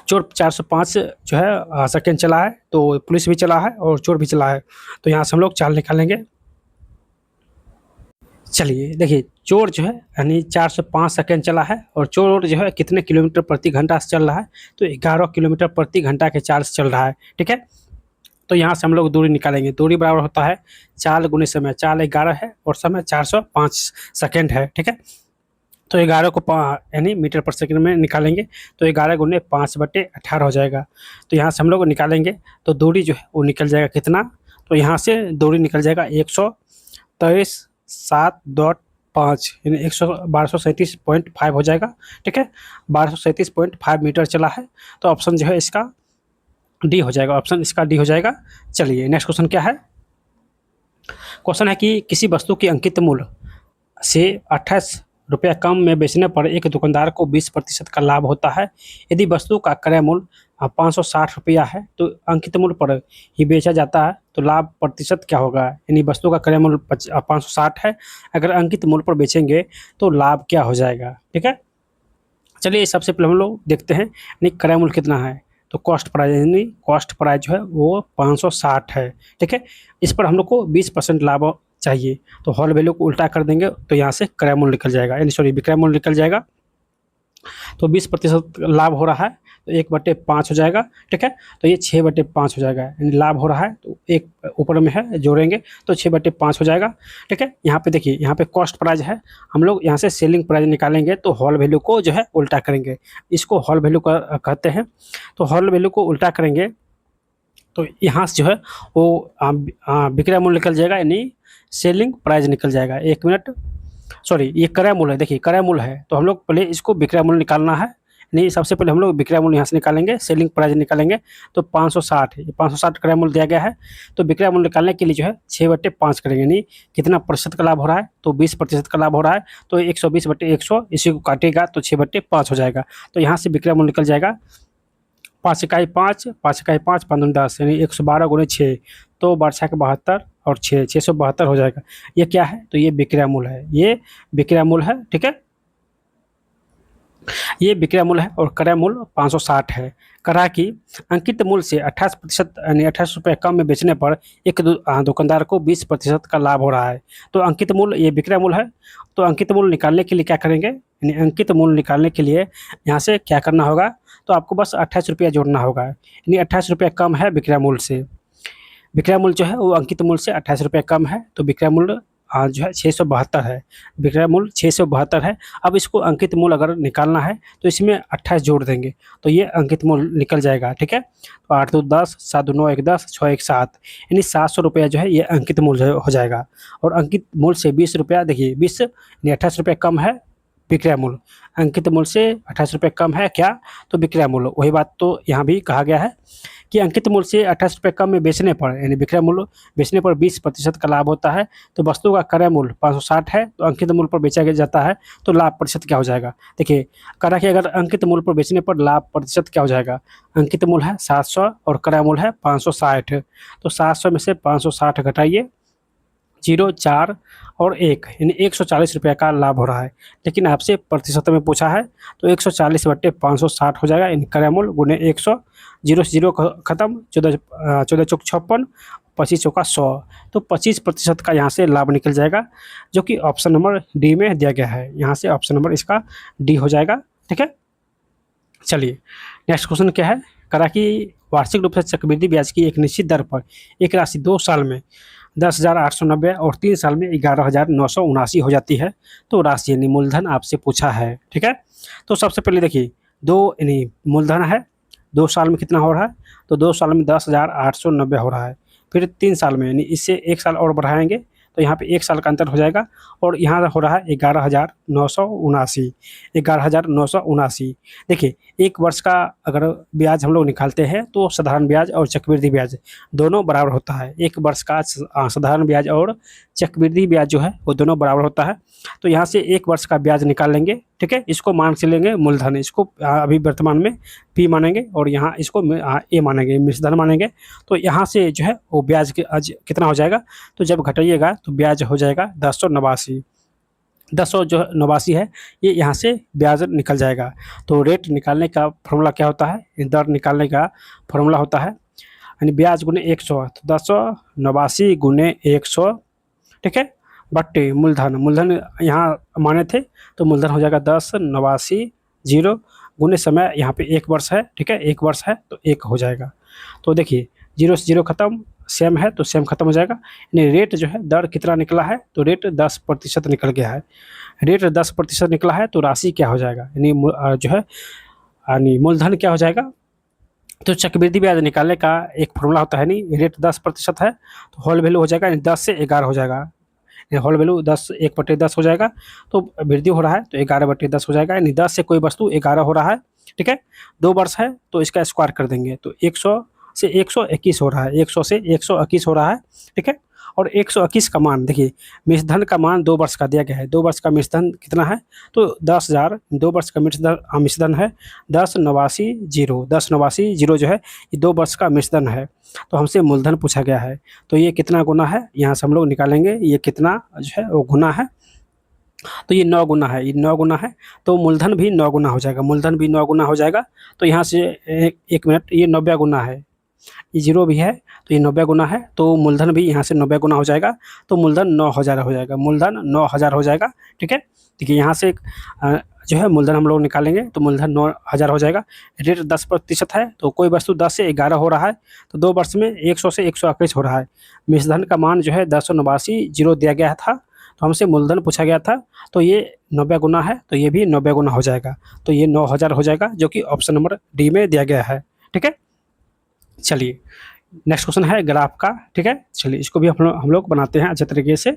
चोर 405 जो है सेकेंड चला है, तो पुलिस भी चला है और चोर भी चला है। तो यहाँ से हम लोग चाल निकालेंगे। चलिए देखिए, चोर जो है यानी 405 सेकेंड चला है और चोर जो है कितने किलोमीटर प्रति घंटा से चल रहा है, तो 11 किलोमीटर प्रति घंटा के चाल से चल रहा है। ठीक है, तो यहाँ से हम लोग दूरी निकालेंगे। दूरी बराबर होता है चाल गुने समय। चाल 11 है और समय 405 सेकेंड है। ठीक है, तो 11 को यानी मीटर पर सेकंड में निकालेंगे, तो 11 गुने 5/18 हो जाएगा। तो यहाँ से हम लोग निकालेंगे तो दूरी जो है वो निकल जाएगा कितना, तो यहाँ से दूरी निकल जाएगा 123.7.5 यानी 1237.5 हो जाएगा। ठीक है, 1237.5 मीटर चला है, तो ऑप्शन जो है इसका डी हो जाएगा। ऑप्शन इसका डी हो जाएगा। चलिए नेक्स्ट क्वेश्चन क्या है। क्वेश्चन है कि किसी वस्तु की अंकित मूल्य से 28 रुपया कम में बेचने पर एक दुकानदार को 20% का लाभ होता है। यदि वस्तु का क्रय मूल्य 560 रुपया है तो अंकित मूल्य पर ही बेचा जाता है, तो लाभ प्रतिशत क्या होगा। यानी वस्तु का क्रय मूल्य 560 है, अगर अंकित मूल्य पर बेचेंगे तो लाभ क्या हो जाएगा। ठीक है, चलिए सबसे पहले हम लोग देखते हैं यानी क्रय मूल्य कितना है, तो कॉस्ट प्राइस यानी कॉस्ट प्राइस जो है वो 560 है। ठीक है, इस पर हम लोग को 20% लाभ चाहिए, तो होल वैल्यू को उल्टा कर देंगे तो यहाँ से क्रय मूल्य निकल जाएगा, यानी सॉरी विक्रय मूल्य निकल जाएगा। तो 20% लाभ हो रहा है तो 1/5 हो जाएगा। ठीक है, तो ये 6/5 हो जाएगा, यानी लाभ हो रहा है तो एक ऊपर में है जोड़ेंगे तो 6/5 हो जाएगा। ठीक है, यहाँ पे देखिए, यहाँ पे कॉस्ट प्राइस है, हम लोग यहाँ से सेलिंग प्राइस निकालेंगे तो हॉल वैल्यू को जो है उल्टा करेंगे, इसको हॉल वैल्यू कहते हैं। तो हॉल वैल्यू को उल्टा करेंगे तो यहाँ से जो है वो विक्रय मूल्य निकल जाएगा, यानी सेलिंग प्राइस निकल जाएगा। एक मिनट, सॉरी ये क्रय मूल्य है। देखिए क्रय मूल्य है तो हम लोग पहले इसको विक्रय मूल्य निकालना है, नहीं सबसे पहले हम लोग विक्रय मूल्य यहाँ से निकालेंगे, सेलिंग प्राइस निकालेंगे। तो 560 है, 560 क्रय मूल्य दिया गया है, तो विक्रय मूल्य निकालने के लिए जो है 6/5 करेंगे, यानी कितना प्रतिशत का लाभ हो रहा है, तो 20% का लाभ हो रहा है, तो 120/100 इसी को काटेगा तो 6/5 हो जाएगा। तो यहाँ से विक्रय मूल्य निकल जाएगा 5 इकाई 5, 5 इकाई 5, 5 10 यानी 112 गुणे 6, तो 72 और 672 हो जाएगा। ये क्या है, तो ये विक्रय मूल्य है, ये विक्रय मूल्य है। ठीक है, ये विक्रय मूल्य है और क्रय मूल्य 560 है। करा कि अंकित मूल्य से 28% यानी 28 रुपये कम में बेचने पर एक दुकानदार को 20% का लाभ हो रहा है। तो अंकित मूल्य ये विक्रय मूल्य है, तो अंकित मूल्य निकालने के लिए क्या करेंगे, यानी अंकित मूल्य निकालने के लिए यहाँ से क्या करना होगा, तो आपको बस 28 रुपया जोड़ना होगा, यानी 28 रुपया कम है विक्रय मूल्य से। विक्रय मूल्य जो है वो अंकित मूल्य से 28 रुपये कम है, तो विक्रय मूल्य जो है 672 है, विक्रय मूल्य 672 है। अब इसको अंकित मूल्य अगर निकालना है तो इसमें 28 जोड़ देंगे तो ये अंकित मूल्य निकल जाएगा। ठीक है, तो 8 2 10, 7 2 9 1 10, 6 1 7, यानी 700 रुपया जो है ये अंकित मूल्य हो जाएगा। और अंकित मूल्य से 20 रुपया, देखिए 20 यानी 28 रुपये कम है विक्रय मूल्य, अंकित मूल्य से 28 रुपये कम है क्या, तो विक्रय मूल्य। वही बात तो यहाँ भी कहा गया है कि अंकित मूल्य से 28 रुपये कम में बेचने पर यानी विक्रय मूल्य बेचने पर 20% का लाभ होता है। तो वस्तु का क्रय मूल्य 560 है, तो अंकित मूल्य पर बेचा जाता है तो लाभ प्रतिशत क्या हो जाएगा। देखिए करा कि अगर अंकित मूल्य पर बेचने पर लाभ प्रतिशत क्या हो जाएगा, अंकित मूल्य है 700 और क्रय मूल्य है 560, तो 700 में से 560 घटाइए, 0 4 और 1 यानी 140 रुपये का लाभ हो रहा है। लेकिन आपसे प्रतिशत में पूछा है तो 140/560 हो जाएगा, यानी क्रय मूल्य गुने 100, 0 से 0 खत्म, 14 चौक 56, 25 चौका 100, तो 25% का यहाँ से लाभ निकल जाएगा, जो कि ऑप्शन नंबर डी में दिया गया है। यहाँ से ऑप्शन नंबर इसका डी हो जाएगा। ठीक है, चलिए नेक्स्ट क्वेश्चन क्या है। करा कि वार्षिक रूप से चक्रवृद्धि ब्याज की एक निश्चित दर पर एक राशि 2 साल में 10,890 और 3 साल में 11,979 हो जाती है, तो राशि यानी मूलधन आपसे पूछा है। ठीक है, तो सबसे पहले देखिए 2 यानी मूलधन है, 2 साल में कितना हो रहा है, तो 2 साल में 10,890 हो रहा है, फिर 3 साल में यानी इससे 1 साल और बढ़ाएंगे तो यहाँ पे 1 साल का अंतर हो जाएगा और यहाँ हो रहा है 11,979, 11,979। देखिए 1 वर्ष का अगर ब्याज हम लोग निकालते हैं तो साधारण ब्याज और चक्रवृद्धि ब्याज दोनों बराबर होता है। 1 वर्ष का साधारण ब्याज और चक्रवृद्धि ब्याज जो है वो दोनों बराबर होता है। तो यहाँ से 1 वर्ष का ब्याज निकाल लेंगे, ठीक है। इसको मान से लेंगे मूलधन, इसको अभी वर्तमान में पी मानेंगे और यहाँ इसको ए मानेंगे, मिश्रधन मानेंगे। तो यहाँ से जो है वो ब्याज आज कितना हो जाएगा, तो जब घटाइएगा तो ब्याज हो जाएगा 1089। 10 जो 89 है ये यहाँ से ब्याज निकल जाएगा। तो रेट निकालने का फॉर्मूला क्या होता है, दर निकालने का फॉर्मूला होता है यानी ब्याज गुने 100, तो 1089 गुने 100, ठीक है, बट्टे मूलधन। मूलधन यहाँ माने थे तो मूलधन हो जाएगा 1089 जीरो गुने समय, यहाँ पे 1 वर्ष है, ठीक है, 1 वर्ष है तो 1 हो जाएगा। तो देखिए 0 से 0 खत्म, सेम है तो सेम खत्म हो जाएगा। यानी रेट जो है दर कितना निकला है, तो रेट 10% निकल गया है। रेट 10% निकला है तो राशि क्या हो जाएगा, यानी जो है यानी मूलधन क्या हो जाएगा। तो चक्रवृद्धि ब्याज निकालने का एक फॉर्मूला होता है, नहीं रेट 10% है तो होल वैल्यू हो जाएगा यानी 10 से 11 हो जाएगा। होल वैल्यू 10 1/10 हो जाएगा, तो वृद्धि हो रहा है तो 11/10 हो जाएगा। यानी 10 से कोई वस्तु 11 हो रहा है, ठीक है। 2 वर्ष है तो इसका स्क्वायर कर देंगे तो 100 से 121 हो रहा है, 100 से 121 हो रहा है, ठीक है। और 121 का मान देखिए, मिश्रधन का मान 2 वर्ष का दिया गया है। 2 वर्ष का मिश्रधन कितना है, तो 10,000। 2 वर्ष का मिश्रधन है 1089 जीरो, 1089 जीरो जो है ये 2 वर्ष का मिश्रधन है। तो हमसे मूलधन पूछा गया है तो ये कितना गुना है, यहाँ से हम लोग निकालेंगे ये कितना जो है वो गुना है। तो ये 9 गुना है, ये 9 गुना है तो मूलधन भी 9 गुना हो जाएगा, मूलधन भी 9 गुना हो जाएगा। तो यहाँ से एक मिनट, ये 90 गुना है, ये जीरो भी है तो ये 90 गुना है, तो मूलधन भी यहाँ से 90 गुना हो जाएगा। तो मूलधन 9,000 हो जाएगा, मूलधन 9,000 हो जाएगा, ठीक है। देखिए यहाँ से जो है मूलधन हम लोग निकालेंगे तो मूलधन 9,000 हो जाएगा। रेट 10% है तो कोई वस्तु 10 से 11 हो रहा है तो 2 वर्ष में 100 से 121 हो रहा है। मिश्रधन का मान जो है 1089 जीरो दिया गया था तो हमसे मूलधन पूछा गया था, तो ये 90 गुना है तो ये भी 90 गुना हो जाएगा। तो ये 9,000 हो जाएगा जो कि ऑप्शन नंबर डी में दिया गया है, ठीक है। चलिए नेक्स्ट क्वेश्चन है ग्राफ का, ठीक है। चलिए इसको भी हम लोग बनाते हैं अच्छे तरीके से।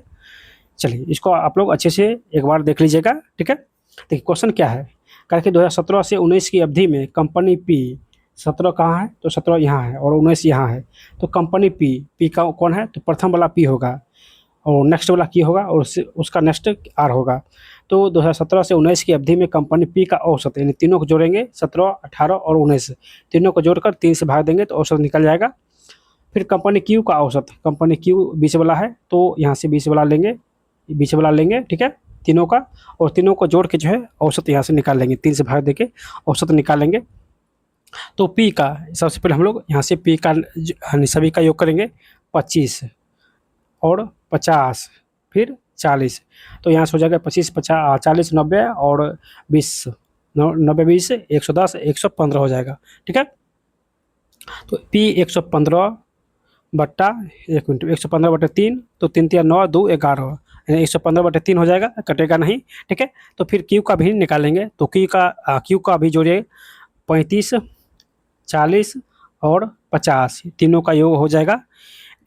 चलिए इसको आप लोग अच्छे से एक बार देख लीजिएगा, ठीक है। देखिए क्वेश्चन क्या है, कि 2017 से 19 की अवधि में कंपनी पी, 17 कहाँ है तो 17 यहाँ है और 19 यहाँ है। तो कंपनी पी का कौन है, तो प्रथम वाला पी होगा और नेक्स्ट वाला की होगा और उसका नेक्स्ट आर होगा। तो 2017 से 19 की अवधि में कंपनी पी का औसत, यानी तीनों को जोड़ेंगे 17, 18 और 19, तीनों को जोड़कर 3 से भाग देंगे तो औसत निकल जाएगा। फिर कंपनी क्यू का औसत, कंपनी क्यू 20 वाला है तो यहाँ से 20 वाला लेंगे, 20 वाला लेंगे, ठीक है, तीनों का, और तीनों को जोड़ के जो है औसत यहाँ से निकाल लेंगे, 3 से भाग देके औसत निकाल लेंगे। तो पी का सबसे पहले हम लोग यहाँ से पी का सभी का योग करेंगे 25 और 50 फिर 40, तो यहाँ से हो जाएगा 25, 50, 40, 90 और 20, 90, 20, 110, 115 हो जाएगा, ठीक है। तो पी 115 बट्टा 1 मिनट 115/3, तो 3 3 9 2 11, 115/3 हो जाएगा, कटेगा नहीं, ठीक है। तो फिर क्यू का भी निकालेंगे तो क्यू का भी जोड़िए 35, 40 और 50, तीनों का योग हो जाएगा,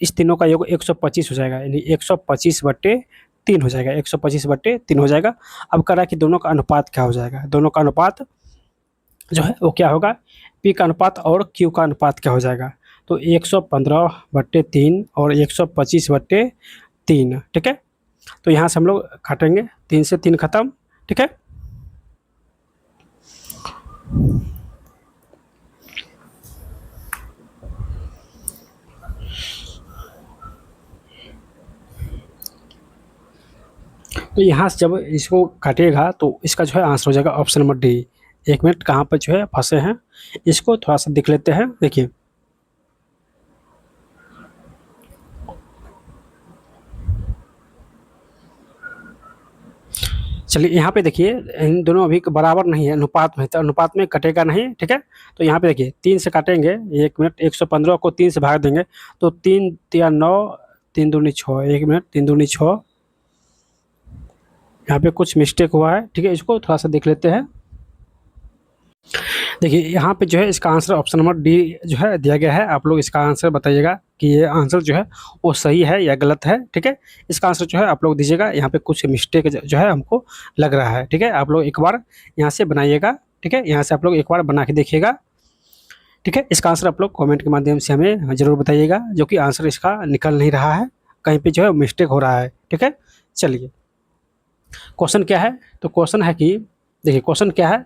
इस तीनों का योग 125 हो जाएगा, यानी 125/3 हो जाएगा, 125/3 हो जाएगा। अब कह रहा है कि दोनों का अनुपात क्या हो जाएगा, दोनों का अनुपात जो है वो क्या होगा, पी का अनुपात और क्यू का अनुपात क्या हो जाएगा, तो 115/3 और 125/3, ठीक है। तो यहाँ से हम लोग काटेंगे, 3 से 3 खत्म, ठीक है। तो यहाँ से जब इसको काटेगा तो इसका जो है आंसर हो जाएगा ऑप्शन नंबर डी। 1 मिनट कहाँ पर जो है फंसे हैं, इसको थोड़ा सा देख लेते हैं। देखिए चलिए यहाँ पे देखिए इन दोनों अभी बराबर नहीं है, अनुपात में, तो अनुपात में कटेगा नहीं, ठीक है। तो यहाँ पे देखिए 3 से काटेंगे, 1 मिनट, 115 को 3 से भाग देंगे तो 3 या 9, 3 दूनी 6, 1 मिनट, 3 दूनी 6, यहाँ पे कुछ मिस्टेक हुआ है, ठीक है। इसको थोड़ा सा देख लेते हैं। देखिए यहाँ पे जो है इसका आंसर ऑप्शन नंबर डी जो है दिया गया है। आप लोग इसका आंसर बताइएगा कि ये आंसर जो है वो सही है या गलत है। ठीक है, इसका आंसर जो है आप लोग दीजिएगा। यहाँ पे कुछ मिस्टेक जो है हमको लग रहा है। ठीक है, आप लोग एक बार यहाँ से बनाइएगा। ठीक है, यहाँ से आप लोग एक बार बना के देखिएगा। ठीक है, इसका आंसर आप लोग कमेंट के माध्यम से हमें ज़रूर बताइएगा, जो कि आंसर इसका निकल नहीं रहा है, कहीं पे जो है मिस्टेक हो रहा है। ठीक है, चलिए क्वेश्चन क्या है। तो क्वेश्चन है कि देखिए क्वेश्चन क्या है,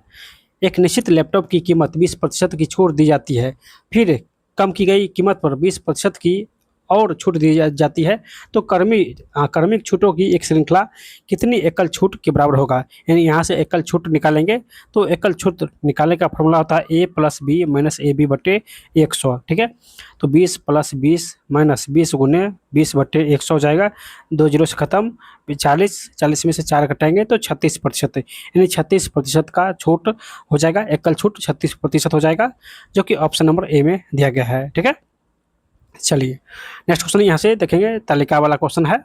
एक निश्चित लैपटॉप की कीमत 20% की छूट दी जाती है, फिर कम की गई कीमत पर 20% की और छूट दी जाती है, तो क्रमिक छूटों की एक श्रृंखला कितनी एकल छूट के बराबर होगा। यानी यहाँ से एकल छूट निकालेंगे, तो एकल छूट निकालने का फॉर्मूला होता है A plus B minus A B बटे 100। ठीक है, तो 20 प्लस 20 माइनस 20 गुने 20 बटे 100 हो जाएगा। 2 जीरो से खत्म, 40 में से 4 घटाएंगे तो 36%। यानी 36% का छूट हो जाएगा, एकल छूट 36% हो जाएगा, जो कि ऑप्शन नंबर ए में दिया गया है। ठीक है, चलिए नेक्स्ट क्वेश्चन यहाँ से देखेंगे, तालिका वाला क्वेश्चन है।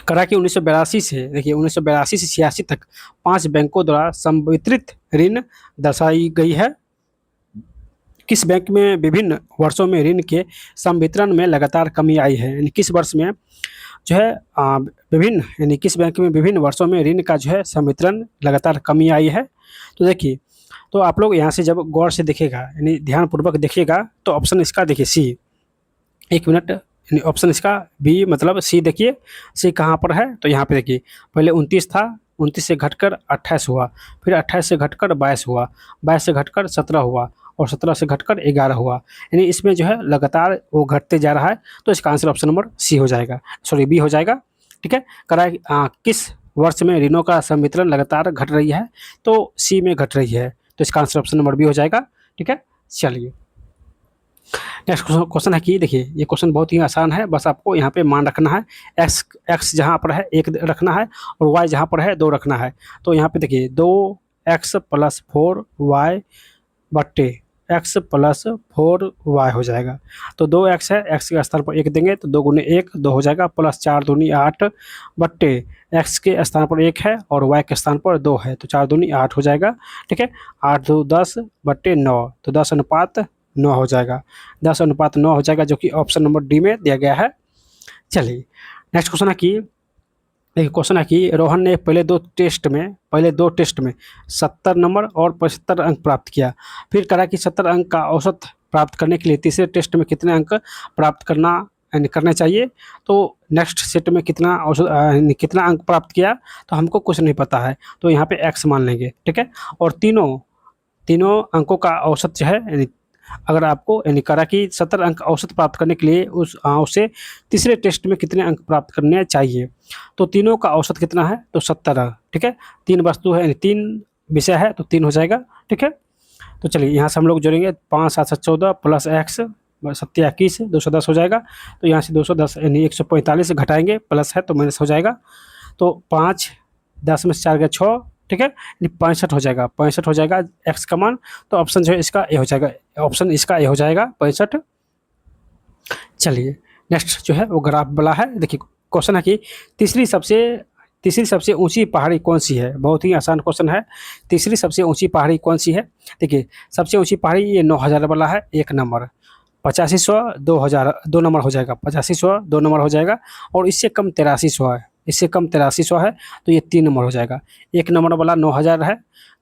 करा कि 1982 से देखिए 1982 से 86 तक 5 बैंकों द्वारा संवितरित ऋण दर्शाई गई है। किस बैंक में विभिन्न वर्षों में ऋण के संवितरण में लगातार कमी आई है। यानी किस वर्ष में जो है विभिन्न यानी किस बैंक में विभिन्न वर्षों में ऋण का जो है संवितरण लगातार कमी आई है। तो देखिए, तो आप लोग यहाँ से जब गौर से देखिएगा, यानी ध्यानपूर्वक देखिएगा, तो ऑप्शन इसका देखिए सी, एक मिनट, यानी ऑप्शन इसका बी मतलब सी देखिए, सी कहाँ पर है। तो यहाँ पे देखिए पहले 29 था, 29 से घटकर 28 हुआ, फिर 28 से घटकर 22 हुआ, 22 से घटकर 17 हुआ, और 17 से घटकर 11 हुआ। यानी इसमें जो है लगातार वो घटते जा रहा है। तो इसका आंसर ऑप्शन नंबर सी हो जाएगा, सॉरी बी हो जाएगा। ठीक है, किस वर्ष में ऋणों का संवितरण लगातार घट रही है, तो सी में घट रही है। तो इसका आंसर ऑप्शन नंबर बी हो जाएगा। ठीक है, चलिए नेक्स्ट क्वेश्चन है कि देखिए ये क्वेश्चन बहुत ही आसान है, बस आपको यहाँ पे मान रखना है। एक्स जहाँ पर है 1 रखना है, और वाई जहाँ पर है 2 रखना है। तो यहाँ पे देखिए 2x प्लस 4y बट्टे x प्लस 4y हो जाएगा। तो 2x है, x के स्थान पर 1 देंगे तो 2 गुने 1 2 हो जाएगा, प्लस 4 दूनी 8 बट्टे x के स्थान पर 1 है और y के स्थान पर 2 है, तो 4 दूनी 8 हो जाएगा। ठीक है, 8 2 10 बट्टे 9, तो 10 अनुपात 9 हो जाएगा, 10 अनुपात 9 हो जाएगा, जो कि ऑप्शन नंबर डी में दिया गया है। चलिए नेक्स्ट क्वेश्चन है कि एक क्वेश्चन है कि रोहन ने पहले दो टेस्ट में 70 नंबर और 75 अंक प्राप्त किया। फिर कहा कि 70 अंक का औसत प्राप्त करने के लिए तीसरे टेस्ट में कितने अंक प्राप्त करने चाहिए। तो नेक्स्ट सेट में कितना अंक प्राप्त किया, तो हमको कुछ नहीं पता है, तो यहाँ पे x मान लेंगे। ठीक है, और तीनों अंकों का औसत जो है, अगर आपको यानी करा कि 70 अंक औसत प्राप्त करने के लिए उसे तीसरे टेस्ट में कितने अंक प्राप्त करने चाहिए। तो तीनों का औसत कितना है, तो 70 अंक। ठीक है, 3 वस्तु है यानी 3 विषय है, तो 3 हो जाएगा। ठीक है, तो चलिए यहाँ से हम लोग जोड़ेंगे 5 7 7 14 प्लस x 7 21 210 हो जाएगा। तो यहाँ से 210 यानी 145 घटाएंगे, प्लस है तो माइनस हो जाएगा। तो 5 10 में से 4 गया 6। ठीक है, 65 हो जाएगा, 65 हो जाएगा x का मान। तो ऑप्शन जो है इसका ए हो जाएगा, ऑप्शन इसका ए हो जाएगा 65। चलिए नेक्स्ट जो है वो ग्राफ वाला है। देखिए क्वेश्चन है कि तीसरी सबसे ऊंची पहाड़ी कौन सी है। बहुत ही आसान क्वेश्चन है, तीसरी सबसे ऊंची पहाड़ी कौन सी है। देखिए सबसे ऊंची पहाड़ी ये 9000 वाला है, 1 नंबर। 8500 2000 2 नंबर हो जाएगा, 8500 2 नंबर हो जाएगा। और इससे कम 8300 है, इससे कम 8300 है, तो ये 3 नंबर हो जाएगा। 1 नंबर वाला 9000 है,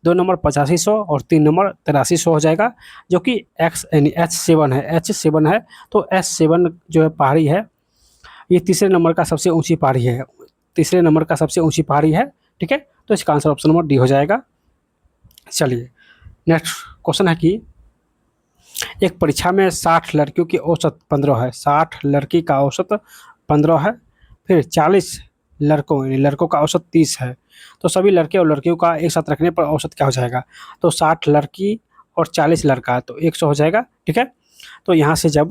2 नंबर 8500 और 3 नंबर 8300 हो जाएगा, जो कि x यानी H7 है। तो H7 जो है पहाड़ी है, ये तीसरे नंबर का सबसे ऊंची पहाड़ी है, तीसरे नंबर का सबसे ऊंची पहाड़ी है। ठीक है, तो इसका आंसर ऑप्शन नंबर डी हो जाएगा। चलिए नेक्स्ट क्वेश्चन है कि एक परीक्षा में 60 लड़कियों की औसत 15 है, 60 लड़की का औसत 15 है, फिर 40 लड़कों का औसत 30 है। तो सभी लड़के और लड़कियों का एक साथ रखने पर औसत क्या हो जाएगा। तो 60 लड़की और 40 लड़का, तो 100 हो जाएगा। ठीक है, तो यहाँ से जब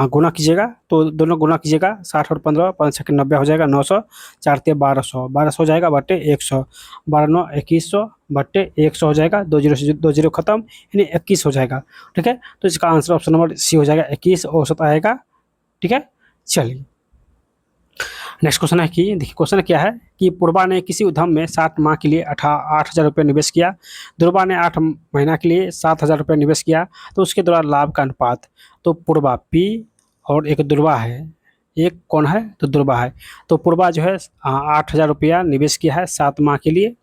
गुना कीजिएगा, तो दोनों गुना कीजिएगा, 60 और 15 5 6 90 हो जाएगा, 900 4 ते 1200 हो जाएगा बटे 100, 12 9 2100 बटे 100 हो जाएगा, 2 जीरो से 2 जीरो खत्म, यानी 21 हो जाएगा। ठीक है, तो इसका आंसर ऑप्शन नंबर सी हो जाएगा, 21 औसत आएगा। ठीक है, चलिए नेक्स्ट क्वेश्चन है कि देखिए क्वेश्चन क्या है कि पूर्वा ने किसी उद्यम में 60 माह के लिए 8,000 रुपये निवेश किया, ध्रुवा ने 8 महीना के लिए 7,000 रुपये निवेश किया, तो उसके द्वारा लाभ का अनुपात। तो पूर्वा पी और एक ध्रुवा है, एक कौन है तो ध्रुवा है। तो पूर्वा जो है 8,000 रुपया निवेश किया है 7 माह के लिए,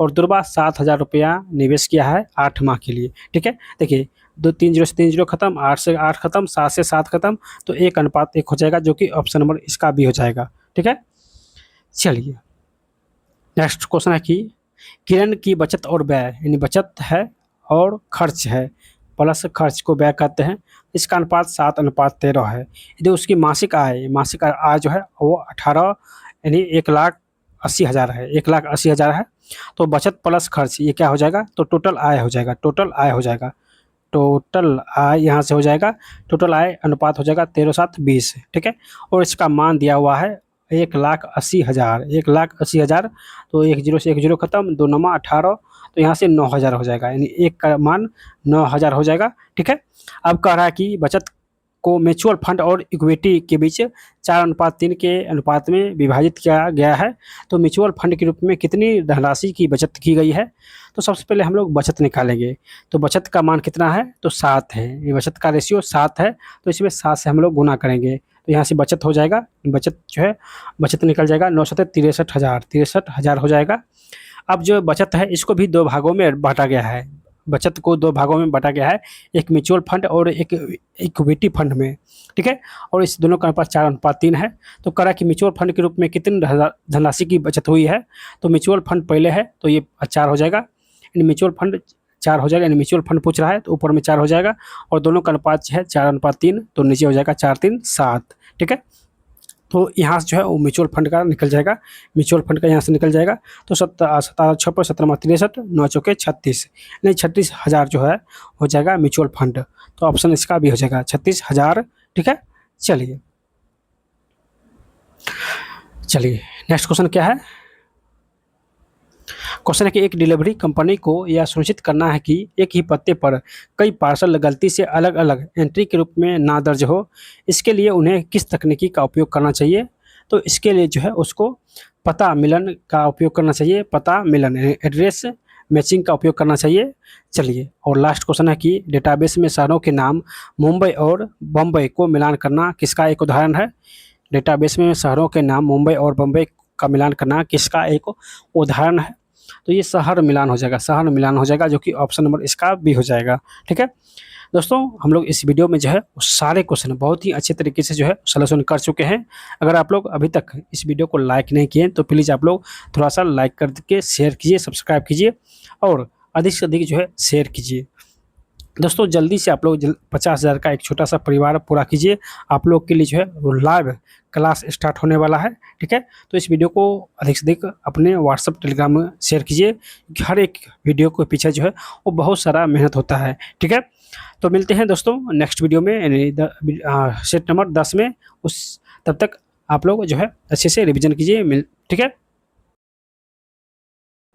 और ध्रुवा 7,000 रुपया निवेश किया है 8 माह के लिए। ठीक है, देखिए 3 से 3 जीरो खत्म, 8 से 8 खत्म, 7 से 7 खत्म, तो 1:1 हो जाएगा, जो कि ऑप्शन नंबर इसका भी हो जाएगा। ठीक है, चलिए नेक्स्ट क्वेश्चन है कि किरण की बचत और व्यय, यानी बचत है और खर्च है, प्लस खर्च को व्यय कहते हैं, इसका अनुपात 7:13 है। यदि उसकी मासिक आय जो है वो 18 यानी 1,80,000 है, 1,80,000 है, तो बचत प्लस खर्च ये क्या हो जाएगा, तो टोटल आय हो जाएगा, टोटल आय हो जाएगा, टोटल आय यहाँ से हो जाएगा, टोटल आय अनुपात हो जाएगा 13,720। ठीक है, और इसका मान दिया हुआ है 1,80,000, 1,80,000, तो 1 जीरो से 1 जीरो खत्म, 2 नमा 18, तो यहाँ से 9,000 हो जाएगा, यानी एक का मान 9,000 हो जाएगा। ठीक है, अब कह रहा है कि बचत को म्यूचुअल फंड और इक्विटी के बीच 4:3 के अनुपात में विभाजित किया गया है, तो म्यूचुअल फंड के रूप में कितनी धनराशि की बचत की गई है। तो सबसे पहले हम लोग बचत निकालेंगे, तो बचत का मान कितना है, तो 7 है, ये बचत का रेशियो 7 है, तो इसमें 7 से हम लोग गुना करेंगे, तो यहाँ से बचत हो जाएगा, बचत जो है बचत निकल जाएगा 9,63,000, 63,000 हो जाएगा। अब जो बचत है इसको भी 2 भागों में बांटा गया है, बचत को 2 भागों में बांटा गया है, एक म्यूचुअल फंड और एक इक्विटी फंड में। ठीक है, और इस दोनों का अनुपात 4:3 है। तो करा कि म्यूचुअल फंड के रूप में कितनी धनराशि की बचत हुई है, तो म्यूचुअल फंड पहले है तो ये 4 हो जाएगा, यानी म्यूचुअल फंड 4 हो जाएगा, यानी म्यूचुअल फंड पूछ रहा है तो ऊपर में 4 हो जाएगा, और दोनों का अनुपात जो है 4:3, तो नीचे हो जाएगा 4, 3, 7। ठीक है, तो यहाँ से जो है वो म्यूचुअल फंड का निकल जाएगा, म्यूचुअल फंड का यहाँ से निकल जाएगा, तो 17 6 पर 17 63, 9 चौके 36, नहीं 36,000 जो है हो जाएगा म्यूचुअल फंड, तो ऑप्शन इसका भी हो जाएगा 36,000। ठीक है, चलिए नेक्स्ट क्वेश्चन क्या है, क्वेश्चन है कि एक डिलीवरी कंपनी को यह सुनिश्चित करना है कि एक ही पते पर कई पार्सल गलती से अलग अलग एंट्री के रूप में ना दर्ज हो, इसके लिए उन्हें किस तकनीकी का उपयोग करना चाहिए। तो इसके लिए जो है उसको पता मिलन का उपयोग करना चाहिए, पता मिलन एड्रेस मैचिंग का उपयोग करना चाहिए। चलिए, और लास्ट क्वेश्चन है कि डेटाबेस में शहरों के नाम मुंबई और बम्बई को मिलान करना किसका एक उदाहरण है। डेटाबेस में शहरों के नाम मुंबई और बम्बई का मिलान करना किसका एक उदाहरण है, तो ये शहर मिलान हो जाएगा, शहर मिलान हो जाएगा, जो कि ऑप्शन नंबर इसका भी हो जाएगा। ठीक है दोस्तों, हम लोग इस वीडियो में जो है वो सारे क्वेश्चन बहुत ही अच्छे तरीके से जो है सॉल्यूशन कर चुके हैं। अगर आप लोग अभी तक इस वीडियो को लाइक नहीं किए तो प्लीज़ आप लोग थोड़ा सा लाइक करके शेयर कीजिए, सब्सक्राइब कीजिए, और अधिक से अधिक जो है शेयर कीजिए। दोस्तों जल्दी से आप लोग 50,000 का एक छोटा सा परिवार पूरा कीजिए, आप लोग के लिए जो है वो लाइव क्लास स्टार्ट होने वाला है। ठीक है, तो इस वीडियो को अधिक से अधिक अपने व्हाट्सअप टेलीग्राम में शेयर कीजिए, क्योंकि हर एक वीडियो के पीछे जो है वो बहुत सारा मेहनत होता है। ठीक है, तो मिलते हैं दोस्तों नेक्स्ट वीडियो में, यानी सेट नंबर 10 में। उस तब तक आप लोग जो है अच्छे से रिविजन कीजिए। ठीक है।